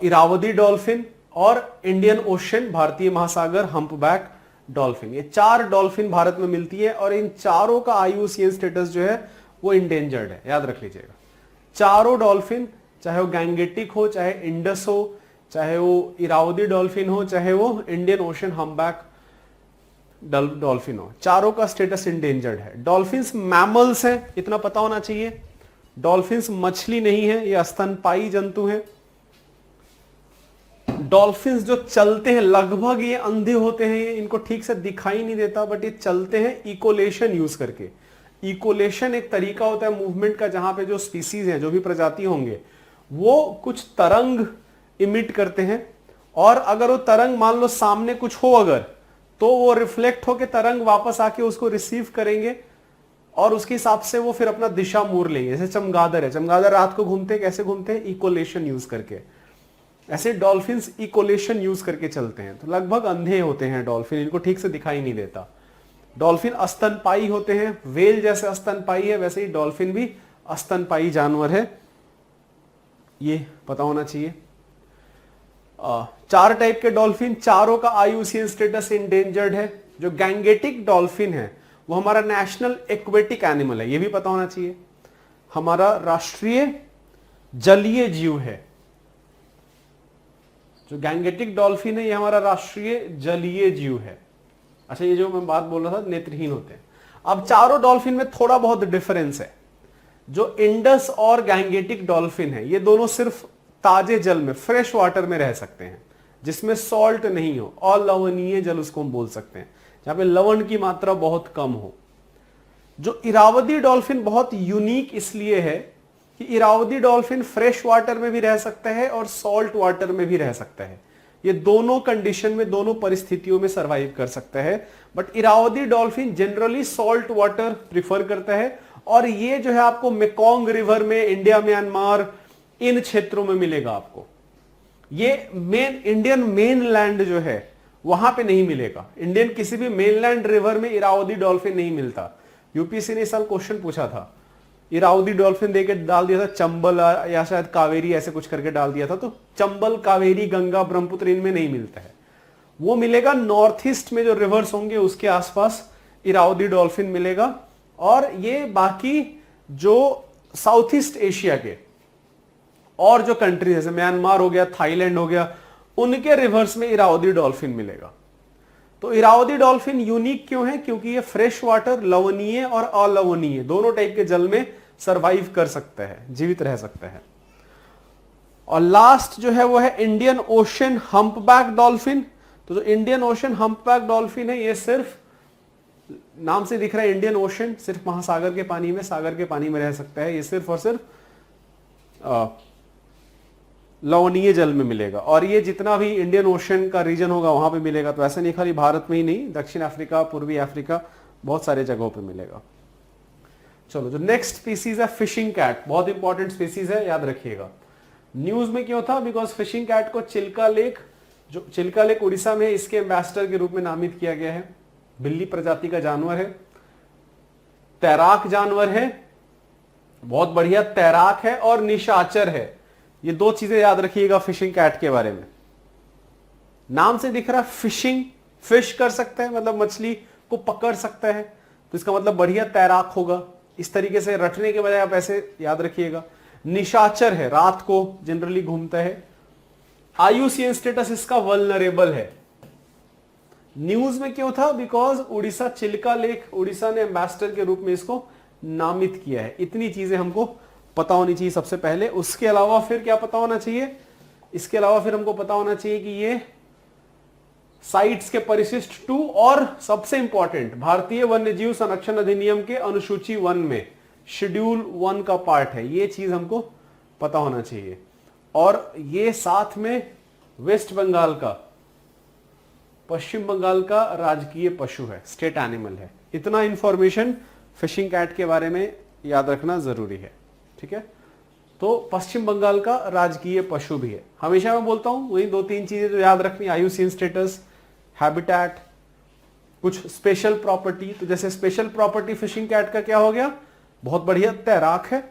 इरावदी डॉल्फिन और इंडियन ओशन, भारतीय महासागर हम्पबैक डॉल्फिन। ये 4 डॉल्फिन भारत में मिलती है और इन चारों का IUCN स्टेटस जो है वो इंडेंजर्ड है, याद रख लीजिएगा। चारों डॉल्फिन, चाहे वो गैंगेटिक हो, चाहे इंडस हो, चाहे वो इरावदी डॉल्फिन हो, चाहे वो इंडियन ओशन हम्पबैक डॉल्फिन हो, चारों का स्टेटस इंडेंजर्ड है। डॉल्फिन्स मैमल्स हैं, इतना पता होना चाहिए। डॉल्फिन्स मछली नहीं है, ये स्तनपायी जंतु हैं। डॉल्फिन्स जो चलते हैं, लगभग ये अंधे होते हैं, इनको ठीक से दिखाई नहीं देता, बट ये चलते हैं इकोलेशन यूज करके। इकोलेशन एक तरीका होता है मूवमेंट का, जहां पे जो स्पीसीज हैं, जो भी प्रजाति होंगे, वो कुछ तरंग इमिट करते हैं, और अगर वो तरंग मान लो सामने कुछ हो अगर, तो वो रिफ्लेक्ट होकर तरंग वापस आके उसको रिसीव करेंगे और उसके हिसाब से वो फिर अपना दिशा मोड़ लेंगे। जैसे चमगादड़ है, चमगादड़ रात को घूमते हैं, कैसे घूमते हैं, इकोलेशन यूज करके। ऐसे डॉल्फिन्स इकोलेशन यूज करके चलते हैं, तो लगभग अंधे होते हैं डॉल्फिन, इनको ठीक से दिखाई नहीं देता। डॉल्फिन स्तनपायी होते हैं, वेल जैसे स्तनपायी है वैसे ही डॉल्फिन भी स्तनपायी जानवर है, ये पता होना चाहिए। 4 टाइप के डॉल्फिन, चारों का IUCN स्टेटस इंडेंजर्ड है। जो गैंगेटिक डॉल्फिन है वो हमारा नेशनल एक्वेटिक एनिमल है, ये भी पता होना चाहिए, हमारा राष्ट्रीय जलीय जीव है। जो गैंगेटिक डॉल्फिन है ये हमारा राष्ट्रीय जलीय जीव है। अच्छा, ये जो मैं बात बोल रहा था, नेत्रहीन होते हैं। अब चारों डॉल्फिन में थोड़ा बहुत डिफरेंस है। जो इंडस और गैंगेटिक डॉल्फिन है, ये दोनों सिर्फ ताजे जल में, फ्रेश वाटर में रह सकते हैं, जिसमें सॉल्ट नहीं हो, अलवणीय जल उसको हम बोल सकते हैं, जहां पे लवण की मात्रा बहुत कम हो। जो इरावदी डॉल्फिन बहुत यूनिक इसलिए है कि इरावदी डॉल्फिन फ्रेश वाटर में भी रह सकता है और सॉल्ट वाटर में भी रह सकता है। ये दोनों कंडीशन में, दोनों परिस्थितियों में सरवाइव कर सकता है। But Irrawaddy dolphin generally salt water prefer करता है, और ये जो है आपको मेकोंग रिवर में, इंडिया, म्यांमार, इन क्षेत्रों में मिलेगा आपको। ये इंडियन मेन लैंड जो है वहां पे नहीं मिलेगा। इंडियन किसी भी मेनलैंड रिवर में इरावदी डॉल्फिन नहीं मिलता। यूपीएससी ने इस साल क्वेश्चन पूछा था, इरावदी डॉल्फिन देके डाल दिया था चंबल या शायद कावेरी ऐसे कुछ करके डाल दिया था, तो चंबल, कावेरी, गंगा, ब्रह्मपुत्र इनमें नहीं मिलता है। वो मिलेगा नॉर्थ ईस्ट में जो रिवर्स होंगे उसके आसपास इरावदी डॉल्फिन मिलेगा। और ये बाकी जो साउथ ईस्ट एशिया के और जो कंट्री जैसे म्यांमार हो गया, थाईलैंड हो गया, उनके रिवर्स में इरावदी डॉल्फिन मिलेगा। तो इरावदी डॉल्फिन यूनिक क्यों है? क्योंकि ये फ्रेश वाटर, लवणीय और अलवणीय दोनों टाइप के जल में सरवाइव कर सकता है, जीवित रह सकता है। और लास्ट जो है वो है इंडियन ओशन हम्पबैक डॉल्फिन। तो जो इंडियन ओशन हम्पबैक डॉल्फिन है, ये सिर्फ नाम से दिख रहा है इंडियन ओशन, सिर्फ महासागर के पानी में, सागर के पानी में रह सकता है। ये सिर्फ और सिर्फ लवणीय जल में मिलेगा, और ये जितना भी इंडियन ओशन का रीजन होगा वहां पे मिलेगा। तो ऐसा नहीं खाली भारत में ही नहीं, दक्षिण अफ्रीका, पूर्वी अफ्रीका, बहुत सारे जगहों पे मिलेगा। चलो, जो नेक्स्ट स्पीसीज है फिशिंग कैट, बहुत इंपॉर्टेंट स्पीसीज है, याद रखिएगा। न्यूज में क्यों था? बिकॉज फिशिंग कैट को चिल्का लेक, जो चिल्का लेक उड़ीसा में, इसके एम्बेसडर के रूप में नामित किया गया है। बिल्ली प्रजाति का जानवर है, तैराक जानवर है, बहुत बढ़िया तैराक है और निशाचर है। ये दो चीजें याद रखिएगा फिशिंग कैट के बारे में। नाम से दिख रहा है फिशिंग, फिश कर सकता है, मतलब मछली को पकड़ सकता है, तो इसका मतलब बढ़िया तैराक होगा। इस तरीके से रटने के बजाय आप ऐसे याद रखिएगा। निशाचर है, रात को जनरली घूमता है। आईयूसीएन स्टेटस इसका वल्नरेबल है। न्यूज में क्यों था? बिकॉज उड़ीसा चिल्का लेक, उड़ीसा ने एम्बेसडर के रूप में इसको नामित किया है। इतनी चीजें हमको पता होनी चाहिए सबसे पहले। उसके अलावा फिर क्या पता होना चाहिए? इसके अलावा फिर हमको पता होना चाहिए कि ये साइट्स के परिशिष्ट 2 और सबसे इंपॉर्टेंट भारतीय वन्यजीव संरक्षण अधिनियम के अनुसूची 1 में शेड्यूल 1 का पार्ट है। ये चीज हमको पता होना चाहिए। और ये साथ में वेस्ट बंगाल का, पश्चिम बंगाल का राजकीय पशु है, स्टेट एनिमल है। इतना इंफॉर्मेशन फिशिंग कैट के बारे में याद रखना जरूरी है, ठीक है। तो पश्चिम बंगाल का राजकीय पशु भी है। हमेशा मैं बोलता हूं वही 2-3 चीजें जो याद रखनी, आईयूसीएन स्टेटस, हैबिटेट, कुछ स्पेशल प्रॉपर्टी। तो जैसे स्पेशल प्रॉपर्टी फिशिंग कैट का क्या हो गया? बहुत बढ़िया तैराक है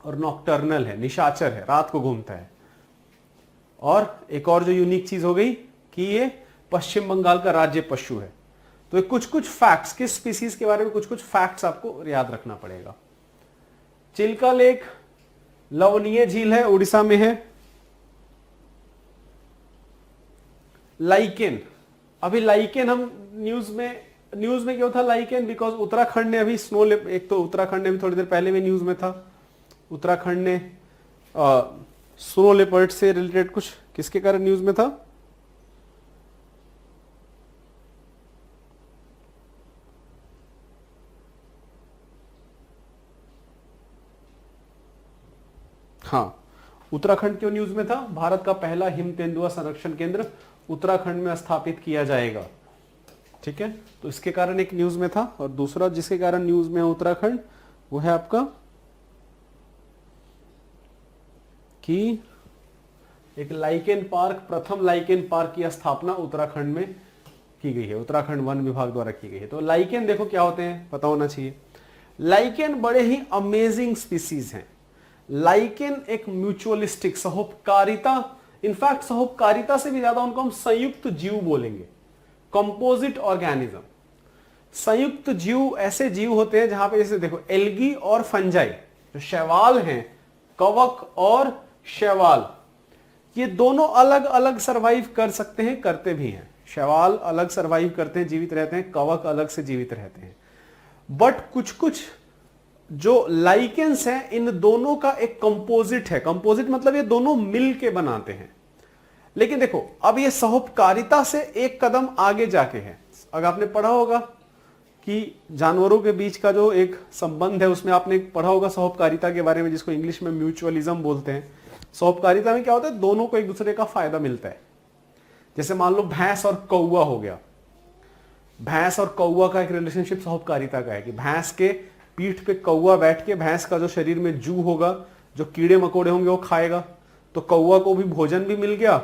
और नॉक्टर्नल है, निशाचर है, रात को घूमता है। और एक और जो यूनिक चीज हो गई कि ये पश्चिम बंगाल का राज्य पशु है। तो कुछ कुछ फैक्ट्स, किस स्पीसीज के बारे में कुछ कुछ फैक्ट्स आपको याद रखना पड़ेगा। चिल्का लेक लवणीय झील है, उड़ीसा में है। लाइकेन, अभी लाइकेन हम न्यूज में क्यों था लाइकेन? बिकॉज उत्तराखंड ने अभी स्नो, एक तो उत्तराखंड ने भी थोड़ी देर पहले भी न्यूज में था, उत्तराखंड ने स्नो लेपर्ड से रिलेटेड कुछ किसके कारण न्यूज में था? हाँ, उत्तराखंड क्यों न्यूज में था? भारत का पहला हिम तेंदुआ संरक्षण केंद्र उत्तराखंड में स्थापित किया जाएगा, ठीक है। तो इसके कारण एक न्यूज में था। और दूसरा जिसके कारण न्यूज में है उत्तराखंड, वो है आपका कि एक लाइकेन पार्क, प्रथम लाइकेन पार्क की स्थापना उत्तराखंड में की गई है, उत्तराखंड वन विभाग द्वारा की गई है। तो लाइकेन देखो क्या होते हैं, पता होना चाहिए। लाइकेन बड़े ही अमेजिंग स्पीसीज हैं। लाइकेन एक म्यूचुअलिस्टिक, सहोपकारिता, इनफैक्ट सहोपकारिता से भी ज्यादा उनको हम संयुक्त जीव बोलेंगे, कंपोजिट ऑर्गेनिज्म। संयुक्त जीव ऐसे जीव होते हैं जहां पे जैसे देखो एल्गी और फंजाई, जो शैवाल हैं, कवक और शैवाल, ये दोनों अलग अलग सरवाइव कर सकते हैं, करते भी हैं। शैवाल अलग सरवाइव करते हैं, जीवित रहते हैं, कवक अलग से जीवित रहते हैं। बट कुछ कुछ जो लाइकेंस हैं, इन दोनों का एक कंपोजिट है। कंपोजिट मतलब ये दोनों मिल के बनाते हैं। लेकिन देखो अब ये सहोपकारिता से एक कदम आगे जाके है। अगर आपने पढ़ा होगा कि जानवरों के बीच का जो एक संबंध है, उसमें आपने पढ़ा होगा सहोपकारिता के बारे में, जिसको इंग्लिश में म्यूचुअलिज्म बोलते हैं। सहोपकारिता में क्या होता है? दोनों को एक दूसरे का फायदा मिलता है। जैसे मान लो भैंस और कौवा हो गया। भैंस और कौवा का एक रिलेशनशिप साहूकारिता का है कि भैंस के पीठ पे कौवा बैठ के भैंस का जो शरीर में जू होगा, जो कीड़े मकोड़े होंगे वो खाएगा, तो कौवा को भी भोजन भी मिल गया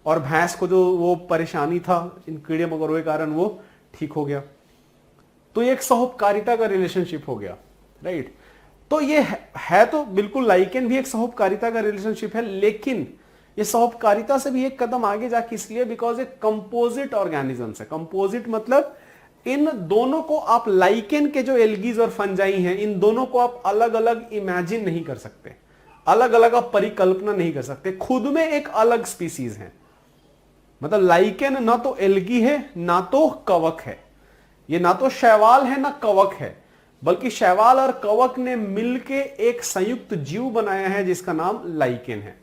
और भैंस को जो वो परेशानी था इन कीड़े मकोड़ों के कारण वो ठीक हो गया। तो ये एक साहूकारिता का रिलेशनशिप हो गया, राइट। तो ये है तो बिल्कुल लाइकेन भी एक साहूकारिता का रिलेशनशिप है, लेकिन ये साहूकारिता से भी एक कदम आगे जाके इसलिए बिकॉज एक कंपोजिट ऑर्गेनिजम्स है। कंपोजिट मतलब इन दोनों को आप लाइकेन के जो एल्गीज और फंजाई हैं, इन दोनों को आप अलग अलग इमेजिन नहीं कर सकते, अलग अलग आप परिकल्पना नहीं कर सकते, खुद में एक अलग स्पीसीज है। मतलब लाइकेन ना तो एल्गी है ना तो कवक है, ये ना तो शैवाल है ना कवक है, बल्कि शैवाल और कवक ने मिलके एक संयुक्त जीव बनाया है जिसका नाम लाइकेन है।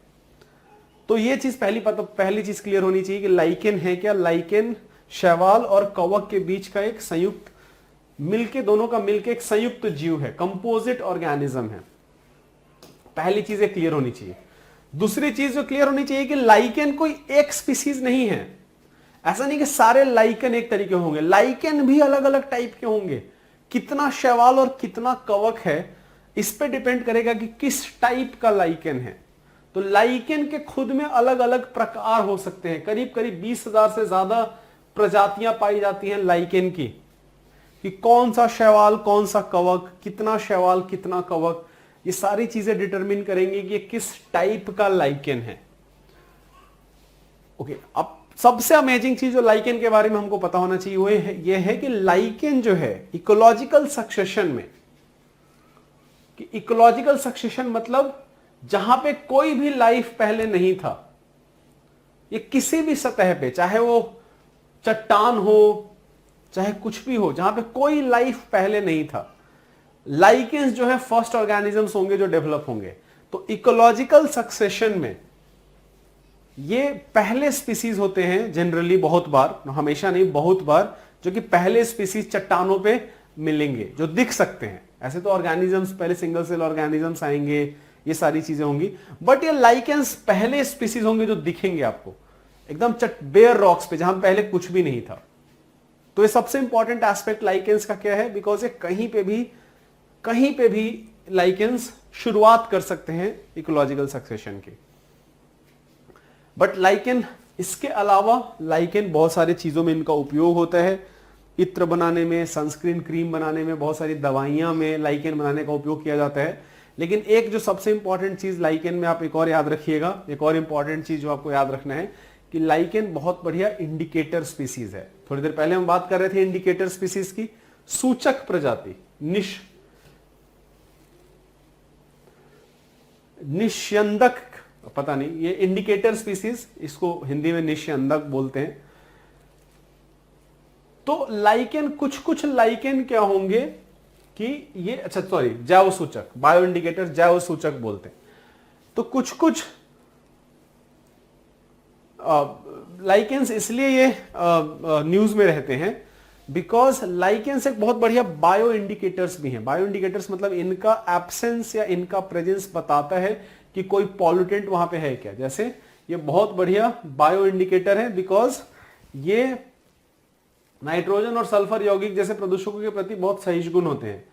तो ये चीज पहली चीज क्लियर होनी चाहिए कि लाइकेन है क्या। लाइकेन शैवाल और कवक के बीच का एक संयुक्त मिलके, दोनों का मिलके एक संयुक्त जीव है, कंपोजिट ऑर्गेनिज्म है। पहली चीज क्लियर होनी चाहिए। दूसरी चीज जो क्लियर होनी चाहिए कि लाइकेन कोई एक स्पीसीज नहीं है। ऐसा नहीं कि सारे लाइकेन एक तरीके होंगे, लाइकेन भी अलग अलग टाइप के होंगे। कितना शैवाल और कितना कवक है इस पे डिपेंड करेगा कि किस टाइप का लाइकेन है। तो लाइकेन के खुद में अलग अलग प्रकार हो सकते हैं, करीब करीब 20,000 से ज्यादा प्रजातियां पाई जाती हैं लाइकेन की, कि कौन सा शैवाल कौन सा कवक, कितना शैवाल कितना कवक, ये सारी चीजें डिटरमिन करेंगे कि किस टाइप का लाइकेन है। ओके, अब सबसे अमेजिंग चीज जो लाइकेन के बारे में हमको पता होना चाहिए वो ये है कि लाइकेन जो है इकोलॉजिकल सक्सेशन में, कि इकोलॉजिकल सक्सेशन मतलब जहां पे कोई भी लाइफ पहले नहीं था, ये किसी भी सतह पे, चाहे वो चट्टान हो चाहे कुछ भी हो, जहां पे कोई लाइफ पहले नहीं था, लाइकेन्स जो है फर्स्ट ऑर्गेनिजम्स होंगे जो डेवलप होंगे। तो इकोलॉजिकल सक्सेशन में ये पहले स्पीसीज होते हैं जनरली, बहुत बार, हमेशा नहीं बहुत बार, जो कि पहले स्पीसीज चट्टानों पे मिलेंगे जो दिख सकते हैं। ऐसे तो ऑर्गेनिजम्स पहले सिंगल सेल ऑर्गेनिजम्स आएंगे, ये सारी चीजें होंगी, बट ये लाइकेंस पहले स्पीसीज होंगे जो दिखेंगे आपको एकदम बेयर रॉक्स पे जहां पहले कुछ भी नहीं था। तो ये सबसे इंपॉर्टेंट एस्पेक्ट लाइकेंस का क्या है, बिकॉज ये कहीं पे भी लाइकेंस शुरुआत कर सकते हैं इकोलॉजिकल सक्सेशन की। बट लाइकेन, इसके अलावा लाइकेन बहुत सारी चीजों में इनका उपयोग होता है। इत्र बनाने में, सनस्क्रीन क्रीम बनाने में, बहुत सारी दवाइयां में लाइकेन बनाने का उपयोग किया जाता है। लेकिन एक जो सबसे इंपॉर्टेंट चीज लाइकेन में आप एक और याद रखिएगा, एक और इंपॉर्टेंट चीज जो आपको याद रखना है कि लाइकेन बहुत बढ़िया इंडिकेटर स्पीसीज है। थोड़ी देर पहले हम बात कर रहे थे इंडिकेटर स्पीसीज की, सूचक प्रजाति, निष्यंदक, पता नहीं, ये इंडिकेटर स्पीसीज, इसको हिंदी में निष्यंदक बोलते हैं। तो लाइकेन, कुछ लाइकेन क्या होंगे कि ये, अच्छा सॉरी, जैव सूचक, बायो इंडिकेटर जैव सूचक बोलते हैं। तो कुछ लाइकेंस इसलिए ये न्यूज में रहते हैं बिकॉज लाइकेंस एक बहुत बढ़िया बायो इंडिकेटर्स भी हैं। बायो इंडिकेटर्स मतलब इनका एब्सेंस या इनका प्रेजेंस बताता है कि कोई पॉल्यूटेंट वहां पे है क्या। जैसे ये बहुत बढ़िया बायो इंडिकेटर है बिकॉज ये नाइट्रोजन और सल्फर यौगिक जैसे प्रदूषकों के प्रति बहुत सहिष्णु होते हैं,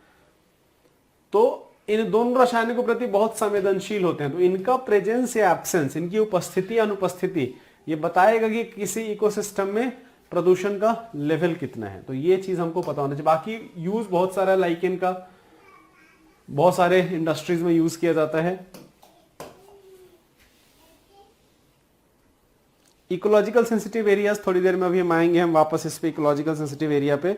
तो इन दोनों रसायनों के प्रति बहुत संवेदनशील होते हैं। तो इनका प्रेजेंस या एब्सेंस, इनकी उपस्थिति या अनुपस्थिति, ये बताएगा कि किसी इकोसिस्टम में प्रदूषण का लेवल कितना है। तो ये चीज हमको पता होना चाहिए। बाकी यूज बहुत सारा लाइकेन का, बहुत सारे इंडस्ट्रीज में यूज किया जाता है। इकोलॉजिकल सेंसिटिव एरियाज, थोड़ी देर में अभी हम आएंगे, हम वापस इस पे इकोलॉजिकल सेंसिटिव एरिया पे,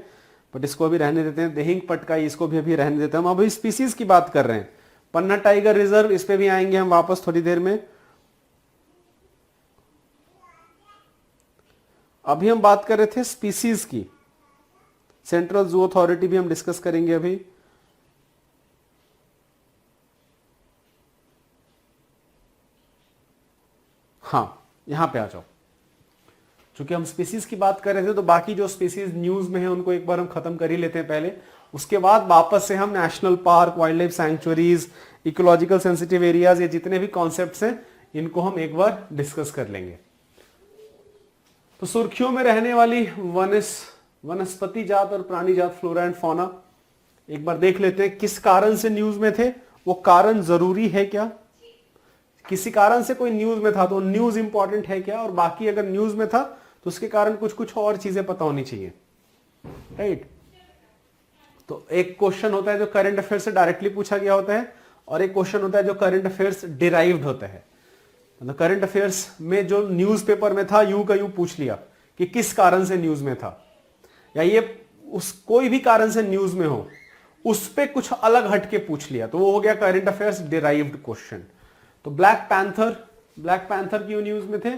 बट इसको अभी रहने देते हैं। देहिंग पटकाई, इसको भी अभी रहने देते हैं। हम अभी स्पीसीज की बात कर रहे हैं। पन्ना टाइगर रिजर्व, इस पे भी आएंगे हम वापस थोड़ी देर में। अभी हम बात कर रहे थे स्पीसीज की। सेंट्रल जू अथॉरिटी भी हम डिस्कस करेंगे अभी। हाँ, यहां पे आ जाओ। चूंकि हम स्पीसीज की बात कर रहे थे तो बाकी जो स्पीसीज न्यूज में है उनको एक बार हम खत्म कर ही लेते हैं पहले। उसके बाद वापस से हम national park, wild life sanctuaries, ecological sensitive areas, ये जितने भी कॉन्सेप्ट्स हैं इनको हम एक बार डिस्कस कर लेंगे। तो सुर्खियों में रहने वाली वनस्पति जात और प्राणी जात, फ्लोरा एंड फौना, एक बार देख लेते हैं किस कारण से न्यूज में थे, वो कारण जरूरी है क्या, किसी कारण से कोई न्यूज में था तो न्यूज इंपॉर्टेंट है क्या, और बाकी अगर न्यूज में था तो उसके कारण कुछ कुछ और चीजें पता होनी चाहिए, राइट। तो एक क्वेश्चन होता है जो करंट अफेयर से डायरेक्टली पूछा गया होता है, और एक क्वेश्चन होता है जो करंट अफेयर्स डिराइव्ड होता है। मतलब करंट अफेयर्स में जो न्यूज़पेपर में था यूं का यूं पूछ लिया कि किस कारण से न्यूज में था, या ये उस कोई भी कारण से न्यूज में हो उस पे कुछ अलग हटके पूछ लिया, तो वो हो गया करंट अफेयर्स डिराइव्ड क्वेश्चन। तो ब्लैक पैंथर क्यों न्यूज में थे,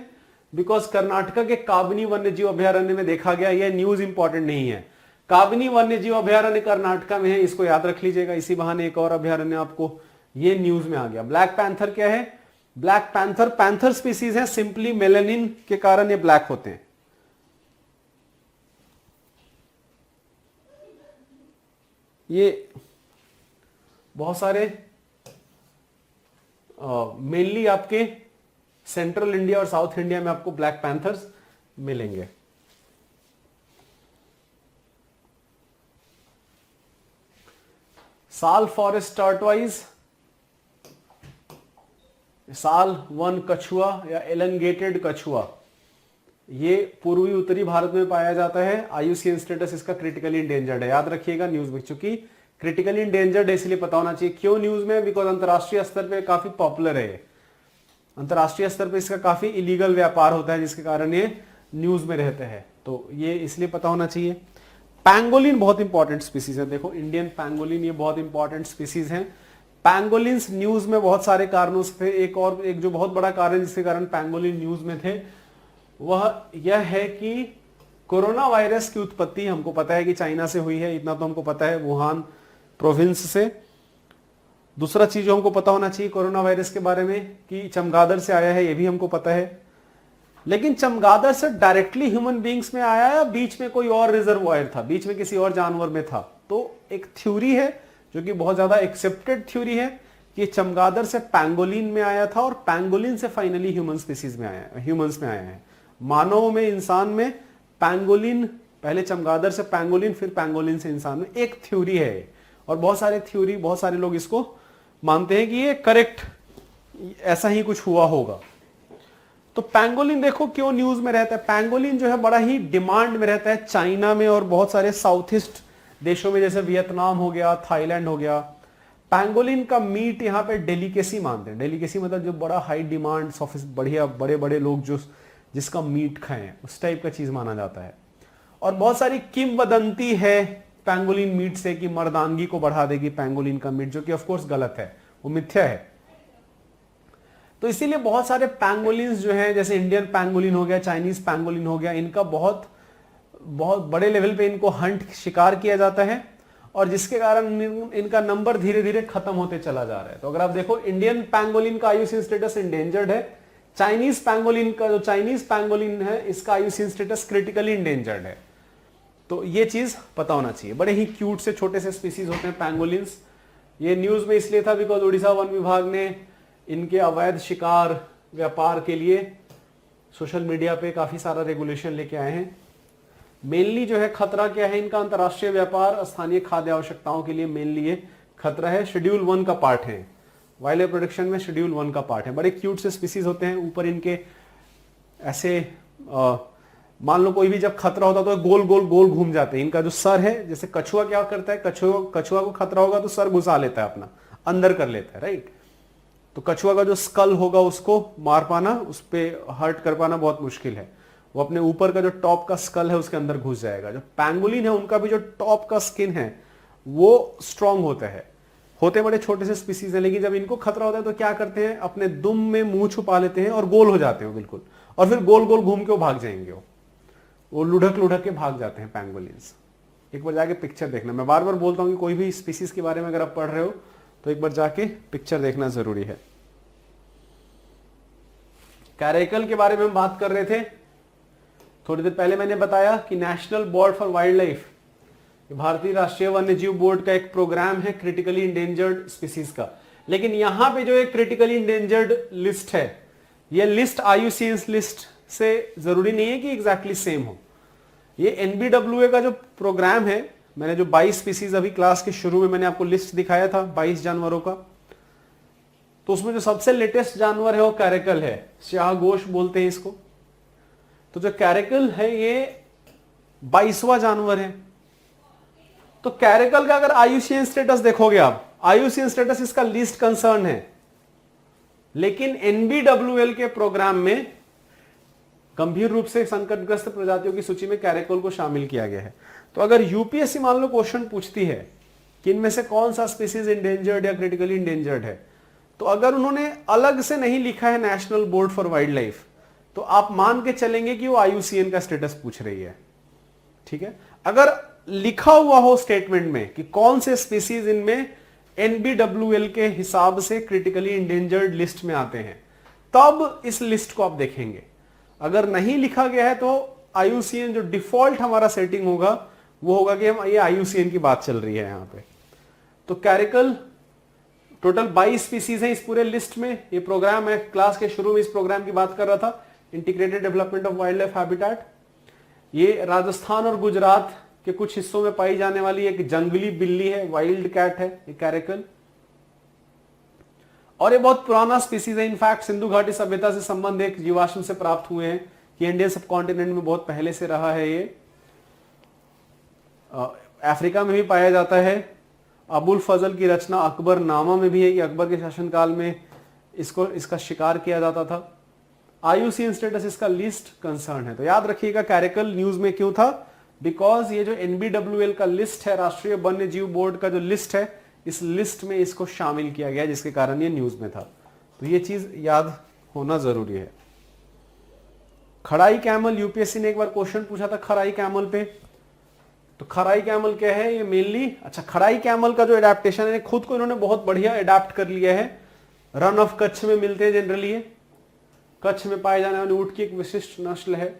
बिकॉज कर्नाटका के काबनी वन्यजीव अभयारण्य में देखा गया, ये न्यूज इंपॉर्टेंट नहीं है, काबनी वन्यजीव अभयारण्य कर्नाटका में है, इसको याद रख लीजिएगा, इसी बहाने एक और अभयारण्य आपको ये न्यूज में आ गया। ब्लैक पैंथर क्या है, ब्लैक पैंथर स्पीसीज है, सिंपली मेलेनिन के कारण ये ब्लैक होते हैं। ये बहुत सारे मेनली आपके सेंट्रल इंडिया और साउथ इंडिया में आपको ब्लैक पैंथर्स मिलेंगे। साल फॉरेस्ट टर्टवाइज, साल वन कछुआ या एलंगेटेड कछुआ, ये पूर्वी उत्तरी भारत में पाया जाता है। आईयूसीएन स्टेटस इसका क्रिटिकली इंडेंजर्ड है, याद रखिएगा न्यूज में, चूंकि क्रिटिकली इंडेंजर्ड है इसलिए पता होना चाहिए। क्यों न्यूज में, बिकॉज अंतरराष्ट्रीय स्तर पे काफी पॉपुलर है, अंतरराष्ट्रीय स्तर पे इसका काफी इलीगल व्यापार होता है जिसके कारण ये न्यूज में रहते हैं, तो ये इसलिए पता होना चाहिए। पैंगोलिन बहुत इंपॉर्टेंट स्पीसीज है, देखो इंडियन पैंगोलिन ये बहुत इंपॉर्टेंट स्पीसीज है। पैंगोलिन्स न्यूज में बहुत सारे कारणों से, एक जो बहुत बड़ा कारण जिसके कारण पैंगोलिन न्यूज में थे वह यह है कि कोरोना वायरस की उत्पत्ति हमको पता है कि चाइना से हुई है, इतना तो हमको पता है, वुहान प्रोविंस से। दूसरा चीज जो हमको पता होना चाहिए कोरोना वायरस के बारे में कि चमगादड़ से आया है, ये भी हमको पता है। लेकिन चमगादड़ से डायरेक्टली ह्यूमन बींग्स में आया या बीच में कोई और रिजर्वायर था, बीच में किसी और जानवर में था, तो एक थ्योरी है जो कि बहुत ज्यादा एक्सेप्टेड थ्योरी है कि चमगादड़ से पैंगोलिन में आया था और पैंगोलिन से फाइनली ह्यूमन स्पीसीज में आया, ह्यूमंस में आया है। मानव में, इंसान में पैंगोलिन, पहले चमगादड़ से पैंगोलिन, फिर पैंगोलिन से इंसान में, एक थ्योरी है। और बहुत सारे लोग इसको मानते हैं कि ये करेक्ट, ऐसा ही कुछ हुआ होगा। तो पैंगोलिन देखो क्यों न्यूज में रहता है, पैंगोलिन जो है बड़ा ही डिमांड में रहता है चाइना में और बहुत सारे साउथ ईस्ट देशों में, जैसे वियतनाम हो गया, थाईलैंड हो गया। पैंगोलिन का मीट यहाँ पे डेलिकेसी मानते हैं, डेलिकेसी मतलब जो बड़ा हाई डिमांड, बढ़िया बड़े बड़े लोग जो जिसका मीट खाएं, उस टाइप का चीज माना जाता है। और बहुत सारी किंवदंती है पैंगोलिन मीट से कि मर्दानगी को बढ़ा देगी पैंगोलिन का मीट, जो कि ऑफ कोर्स गलत है, वो मिथ्या है। तो इसीलिए बहुत सारे पैंगोलिन्स जो हैं, जैसे इंडियन पैंगोलिन हो गया, चाइनीज पैंगोलिन हो गया, इनका बहुत बड़े लेवल पे इनको हंट, शिकार किया जाता है, और जिसके कारण इनका नंबर धीरे धीरे खत्म होते चला जा रहा है। तो अगर आप देखो इंडियन पैंगोलिन का आईयूसीएन स्टेटस इंडेंजर्ड है, चाइनीज पैंगोलिन है इसका आईयूसीएन स्टेटस क्रिटिकली इंडेंजर्ड है। तो ये चीज पता होना चाहिए। बड़े ही क्यूट से छोटे से स्पीसीज होते हैं पैंगोलिन्स। ये न्यूज में इसलिए था बिकॉज उड़ीसा वन विभाग ने इनके अवैध शिकार व्यापार के लिए सोशल मीडिया पे काफी सारा रेगुलेशन लेके आए हैं। मेनली जो है खतरा क्या है इनका, अंतरराष्ट्रीय व्यापार, स्थानीय खाद्य आवश्यकताओं के लिए मेनली ये खतरा है। शेड्यूल 1 का पार्ट है, वाइल्ड लाइफ प्रोटेक्शन में शेड्यूल 1 का पार्ट है। बड़े क्यूट से स्पीसीज होते हैं, ऊपर इनके ऐसे मान लो कोई भी जब खतरा होता तो गोल गोल गोल घूम जाते हैं। इनका जो सर है, जैसे कछुआ क्या करता है, कछुआ को खतरा होगा तो सर घुसा लेता है, अपना अंदर कर लेता है, राइट। तो कछुआ का जो स्कल होगा उसको मार पाना, उस पर हर्ट कर पाना बहुत मुश्किल है। वो अपने ऊपर का जो टॉप का स्कल है उसके अंदर घुस जाएगा। जो पैंगोलिन है उनका भी जो टॉप का स्किन है वो स्ट्रांग होता है। होते बड़े छोटे से स्पीसीज है, लेकिन जब इनको खतरा होता है तो क्या करते हैं, अपने दुम में मुंह छुपा लेते हैं और गोल हो जाते हैं बिल्कुल, और फिर गोल गोल घूम के वो भाग जाएंगे। वो लुढ़क के भाग जाते हैं पैंगोलिन्स। एक बार जाके पिक्चर देखना, मैं बार बार बोलता हूं कि कोई भी स्पीसीज के बारे में अगर आप पढ़ रहे हो तो एक बार जाके पिक्चर देखना जरूरी है। कैरेकल के बारे में हम बात कर रहे थे थोड़ी देर पहले। मैंने बताया कि national board for wild life, भारतीय राष्ट्रीय वन्यजीव बोर्ड का एक प्रोग्राम है क्रिटिकली इंडेंजर्ड स्पीसीज का। लेकिन यहां पे जो एक क्रिटिकली इंडेंजर्ड लिस्ट है, यह लिस्ट आईयूसीएन लिस्ट से जरूरी नहीं है कि एग्जैक्टली सेम हो। ये NBWA का जो प्रोग्राम है, मैंने जो 22 स्पीसीज अभी क्लास के शुरू में मैंने आपको लिस्ट दिखाया था 22 जानवरों का, तो उसमें जो सबसे लेटेस्ट जानवर है वो कैरेकल है, स्याहघोष बोलते हैं इसको। तो जो कैरेकल है ये 22वां जानवर है। तो कैरेकल का अगर IUCN स्टेटस देखोगे आप, IUCN स्टेटस इसका लीस्ट कंसर्न है, लेकिन NBWL के प्रोग्राम में गंभीर रूप से संकटग्रस्त प्रजातियों की सूची में कैरेकल को शामिल किया गया है। तो अगर यूपीएससी मान लो क्वेश्चन पूछती है कि इनमें से कौन सा स्पीसीज इंडेंजर्ड या क्रिटिकली इंडेंजर्ड है, तो अगर उन्होंने अलग से नहीं लिखा है national board for wild life, तो आप मान के चलेंगे कि वो IUCN का स्टेटस पूछ रही है। ठीक है, अगर लिखा हुआ हो स्टेटमेंट में कि कौन से स्पीसीज इनमें NBWL के हिसाब से क्रिटिकली इंडेंजर्ड लिस्ट में आते हैं, तब इस लिस्ट को आप देखेंगे। अगर नहीं लिखा गया है तो IUCN जो डिफॉल्ट हमारा सेटिंग होगा वो होगा कि हम ये IUCN की बात चल रही है यहां पे। तो कैरेकल टोटल 22 स्पीसीज है इस पूरे लिस्ट में। ये प्रोग्राम है, क्लास के शुरू में इस प्रोग्राम की बात कर रहा था, integrated development of wild life habitat. ये राजस्थान और गुजरात के कुछ हिस्सों में पाई जाने वाली एक जंगली बिल्ली है, वाइल्ड कैट है ये कैरेकल, और ये बहुत पुराना स्पीसीज है। इनफैक्ट सिंधु घाटी सभ्यता से संबंध एक जीवाश्म से प्राप्त हुए हैं कि इंडियन सब कॉन्टिनेंट में बहुत पहले से रहा है। ये अफ्रीका में भी पाया जाता है। अबुल फजल की रचना अकबर नामा में भी है कि अकबर के शासनकाल में इसका शिकार किया जाता था। IUCN स्टेटस इसका लीस्ट कंसर्न है। तो याद रखिएगा कैरेकल न्यूज में क्यों था, बिकॉज ये जो NBWL का लिस्ट है, राष्ट्रीय वन्य जीव बोर्ड का जो लिस्ट है, इस लिस्ट में इसको शामिल किया गया जिसके कारण ये न्यूज में था। तो ये चीज याद होना जरूरी है। खड़ाई कैमल, यूपीएससी ने एक बार क्वेश्चन पूछा था खड़ाई कैमल पे। तो खड़ाई कैमल क्या है, ये मेनली, अच्छा खड़ाई कैमल का जो एडेप्टेशन है, खुद को इन्होंने बहुत बढ़िया एडेप्ट कर लिया है। रन ऑफ कच्छ में मिलते हैं जनरली, ये कच्छ में पाए जाने वाले ऊंट की एक विशिष्ट नस्ल है।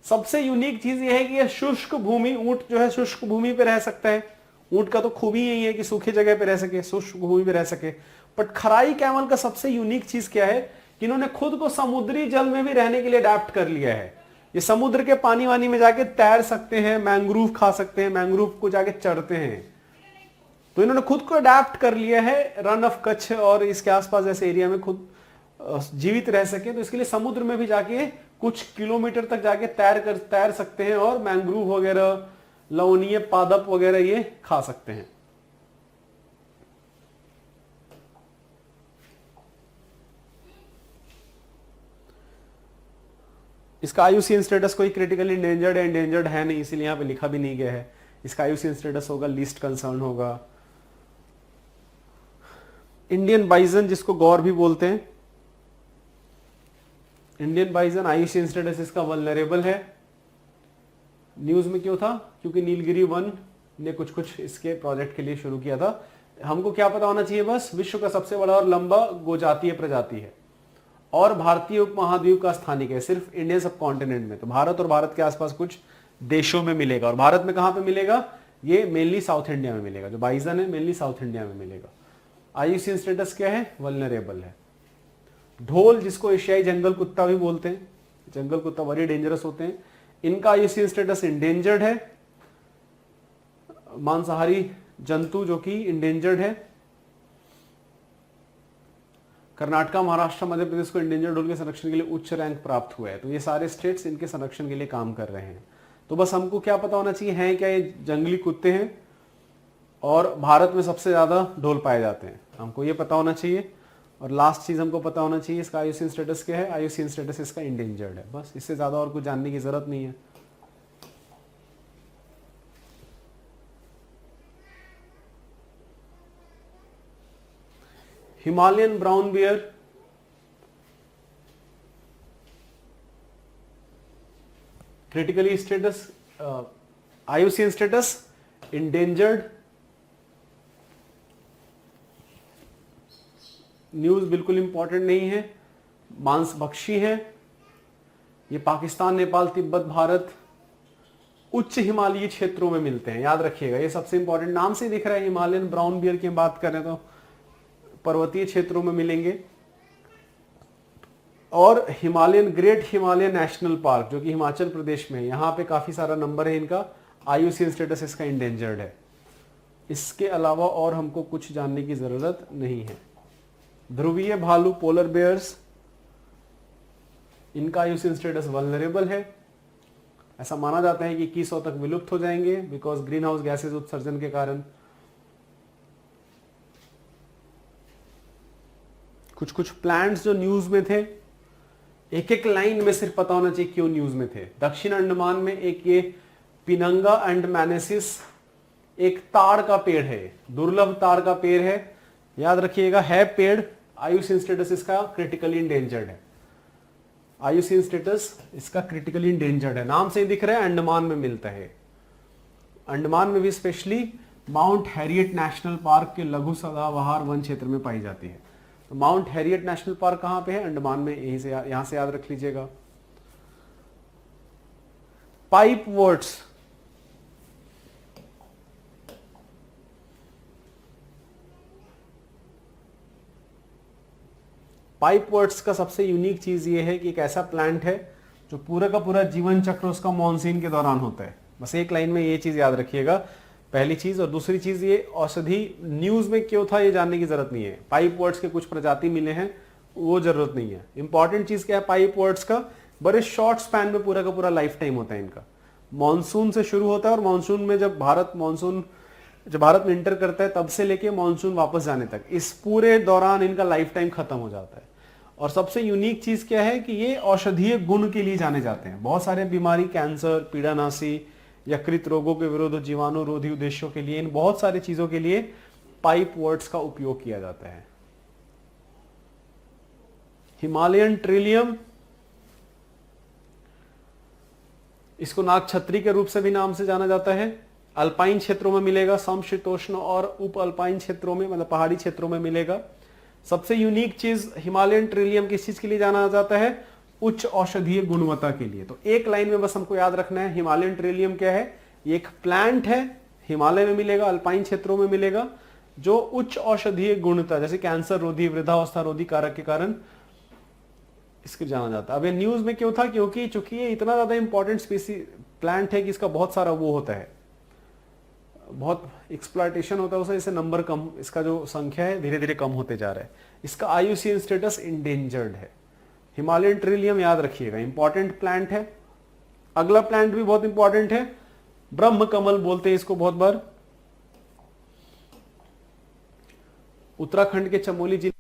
सबसे यूनिक चीज ये है कि ये शुष्क भूमि, ऊंट जो है शुष्क भूमि पे रह सकता है। ऊंट का तो खूबी यही है कि सूखी जगह पे रह सके, शुष्क भूमि पे रह सके। बट खड़ाई कैमल का सबसे यूनिक चीज क्या है कि इन्होंने खुद को समुद्री जल में भी रहने के लिए अडेप्ट कर लिया है। ये समुद्र के पानी वानी में जाके तैर सकते हैं, मैंग्रोव खा सकते हैं, मैंग्रोव को जाके चढ़ते हैं। तो इन्होंने खुद को अडेप्ट कर लिया है रन ऑफ कच्छ और इसके आसपास ऐसे एरिया में खुद जीवित रह सके। तो इसके लिए समुद्र में भी जाके कुछ किलोमीटर तक जाके तैर सकते हैं और मैंग्रोव वगैरह, लवणीय पादप वगैरह ये खा सकते हैं। इसका IUCN स्टेटस कोई क्रिटिकली इंडेंजर्ड है, इंडेंजर्ड है नहीं, इसीलिए यहां पे लिखा भी नहीं गया है। इसका IUCN स्टेटस होगा लीस्ट कंसर्न होगा। इंडियन बाइजन, जिसको गौर भी बोलते हैं, इंडियन बाइजन IUCN स्टेटस इसका वल्नरेबल है। न्यूज में क्यों था, क्योंकि नीलगिरी वन ने कुछ इसके प्रोजेक्ट के लिए शुरू किया था। हमको क्या पता होना चाहिए, बस विश्व का सबसे बड़ा और लंबा गोजातीय प्रजाति है और भारतीय उपमहाद्वीप का स्थानिक है, सिर्फ इंडियन सब कॉन्टिनेंट में। तो भारत और भारत के आसपास कुछ देशों में मिलेगा। और भारत में कहां पे मिलेगा, ये मेनली साउथ इंडिया में मिलेगा। जो बाइजन है मेनली साउथ इंडिया में मिलेगा। IUCN स्टेटस क्या है, वल्नरेबल है। ढोल, जिसको एशियाई जंगल कुत्ता भी बोलते हैं, जंगल कुत्ता वेरी डेंजरस होते हैं, इनका IUCN स्टेटस इंडेंजर्ड है। मांसाहारी जंतु जो कि इंडेंजर्ड है। कर्नाटका, महाराष्ट्र, मध्य प्रदेश को इंडेंजर्ड ढोल के संरक्षण के लिए उच्च रैंक प्राप्त हुआ है। तो ये सारे स्टेट्स इनके संरक्षण के लिए काम कर रहे हैं। तो बस हमको क्या पता होना चाहिए, है क्या ये जंगली कुत्ते हैं और भारत में सबसे ज्यादा ढोल पाए जाते हैं, हमको ये पता होना चाहिए। और लास्ट चीज हमको पता होना चाहिए इसका IUCN स्टेटस क्या है। IUCN स्टेटस इसका इंडेंजर्ड है। बस इससे ज्यादा और कुछ जानने की जरूरत नहीं है। Himalayan brown bear, critically status IUCN status endangered. News बिल्कुल इंपॉर्टेंट नहीं है। मांस भक्षी है। ये पाकिस्तान, नेपाल, तिब्बत, भारत, उच्च हिमालयी क्षेत्रों में मिलते हैं, याद रखिएगा। ये सबसे इंपॉर्टेंट, नाम से दिख रहा है हिमालयन ब्राउन बियर की हम बात करें तो पर्वतीय क्षेत्रों में मिलेंगे। और Himalayan great Himalayan national park जो कि हिमाचल प्रदेश में है, यहाँ पे काफी सारा नंबर है इनका, IUCN स्टेटस इसका इंडेंजर्ड है। इसके अलावा और हमको कुछ जानने की जरूरत नहीं है। ध्रुवीय भालू पोलर बेयर्स, इनका IUCN स्टेटस वल्नरेबल है। ऐसा माना जाता है कि 2100 तक विलुप्त हो जाएंगे बिकॉज ग्रीन हाउस गैसेज उत्सर्जन के कारण। कुछ कुछ प्लांट्स जो न्यूज में थे, एक एक लाइन में सिर्फ पता होना चाहिए क्यों न्यूज में थे। दक्षिण अंडमान में एक ये पिनंगा एंड मैनेसिस एक ताड़ का पेड़ है, दुर्लभ ताड़ का पेड़ है, याद रखिएगा, है पेड़। IUCN स्टेटस इसका क्रिटिकली इंडेंजर्ड है। IUCN स्टेटस इसका क्रिटिकली इंडेंजर्ड है, नाम से ही दिख रहा है, अंडमान में मिलता है। अंडमान में भी specially mount Harriet national park के लघु सदाबहार वन क्षेत्र में पाई जाती है। तो माउंट हैरियट नेशनल पार्क कहां पे है? अंडमान में। यहां से याद रख लीजिएगा। पाइप वर्ड्स, पाइप वर्ड्स का सबसे यूनिक चीज ये है कि एक ऐसा प्लांट है जो पूरा का पूरा जीवन चक्र उसका मॉनसून के दौरान होता है। बस एक लाइन में ये चीज याद रखिएगा, पहली चीज। और दूसरी चीज, ये औषधि न्यूज में क्यों था ये जानने की जरूरत नहीं है। पाइप वर्ड्स के कुछ प्रजाति मिले हैं, वो जरूरत नहीं है। इंपॉर्टेंट चीज क्या है पाइप वर्ड्स का? बड़े शॉर्ट स्पैन में पूरा का पूरा लाइफ टाइम होता है इनका। मानसून से शुरू होता है और मानसून में जब भारत में इंटर करता है तब से लेके मानसून वापस जाने तक, इस पूरे दौरान इनका लाइफ टाइम खत्म हो जाता है। और सबसे यूनिक चीज क्या है कि ये औषधीय गुण के लिए जाने जाते हैं। बहुत सारे बीमारी, कैंसर, पीड़ानाशी, यकृत रोगों के विरुद्ध, जीवाणुरोधी उद्देश्यों के लिए, इन बहुत सारी चीजों के लिए पाइप वर्ड्स का उपयोग किया जाता है। हिमालयन ट्रिलियम, इसको नाग छत्री के रूप से भी नाम से जाना जाता है। अल्पाइन क्षेत्रों में मिलेगा, समशीतोष्ण और उप अल्पाइन क्षेत्रों में, मतलब पहाड़ी क्षेत्रों में मिलेगा। सबसे यूनिक चीज हिमालयन ट्रिलियम किस चीज के लिए जाना जाता है? उच्च औषधीय गुणवत्ता के लिए। तो एक लाइन में बस हमको याद रखना है, हिमालयन ट्रिलियम क्या है? ये एक प्लांट है, हिमालय में मिलेगा, अल्पाइन क्षेत्रों में मिलेगा, जो उच्च औषधीय गुणवत्ता, जैसे कैंसर रोधी, वृद्धावस्था रोधी कारक के कारण इसको जाना जाता है। अब ये न्यूज में क्यों था? क्योंकि चूंकि ये इतना ज्यादा इंपॉर्टेंट स्पीसीज प्लांट है कि इसका बहुत सारा वो होता है, बहुत एक्सप्लॉयटेशन होता है उसे, इससे नंबर कम, इसका जो संख्या है धीरे धीरे कम होते जा रहा है। इसका IUCN स्टेटस इंडेंजर्ड है। हिमालयन ट्रिलियम याद रखिएगा, इंपॉर्टेंट प्लांट है। अगला प्लांट भी बहुत इंपॉर्टेंट है, ब्रह्म कमल बोलते हैं इसको बहुत बार। उत्तराखंड के चमोली जिले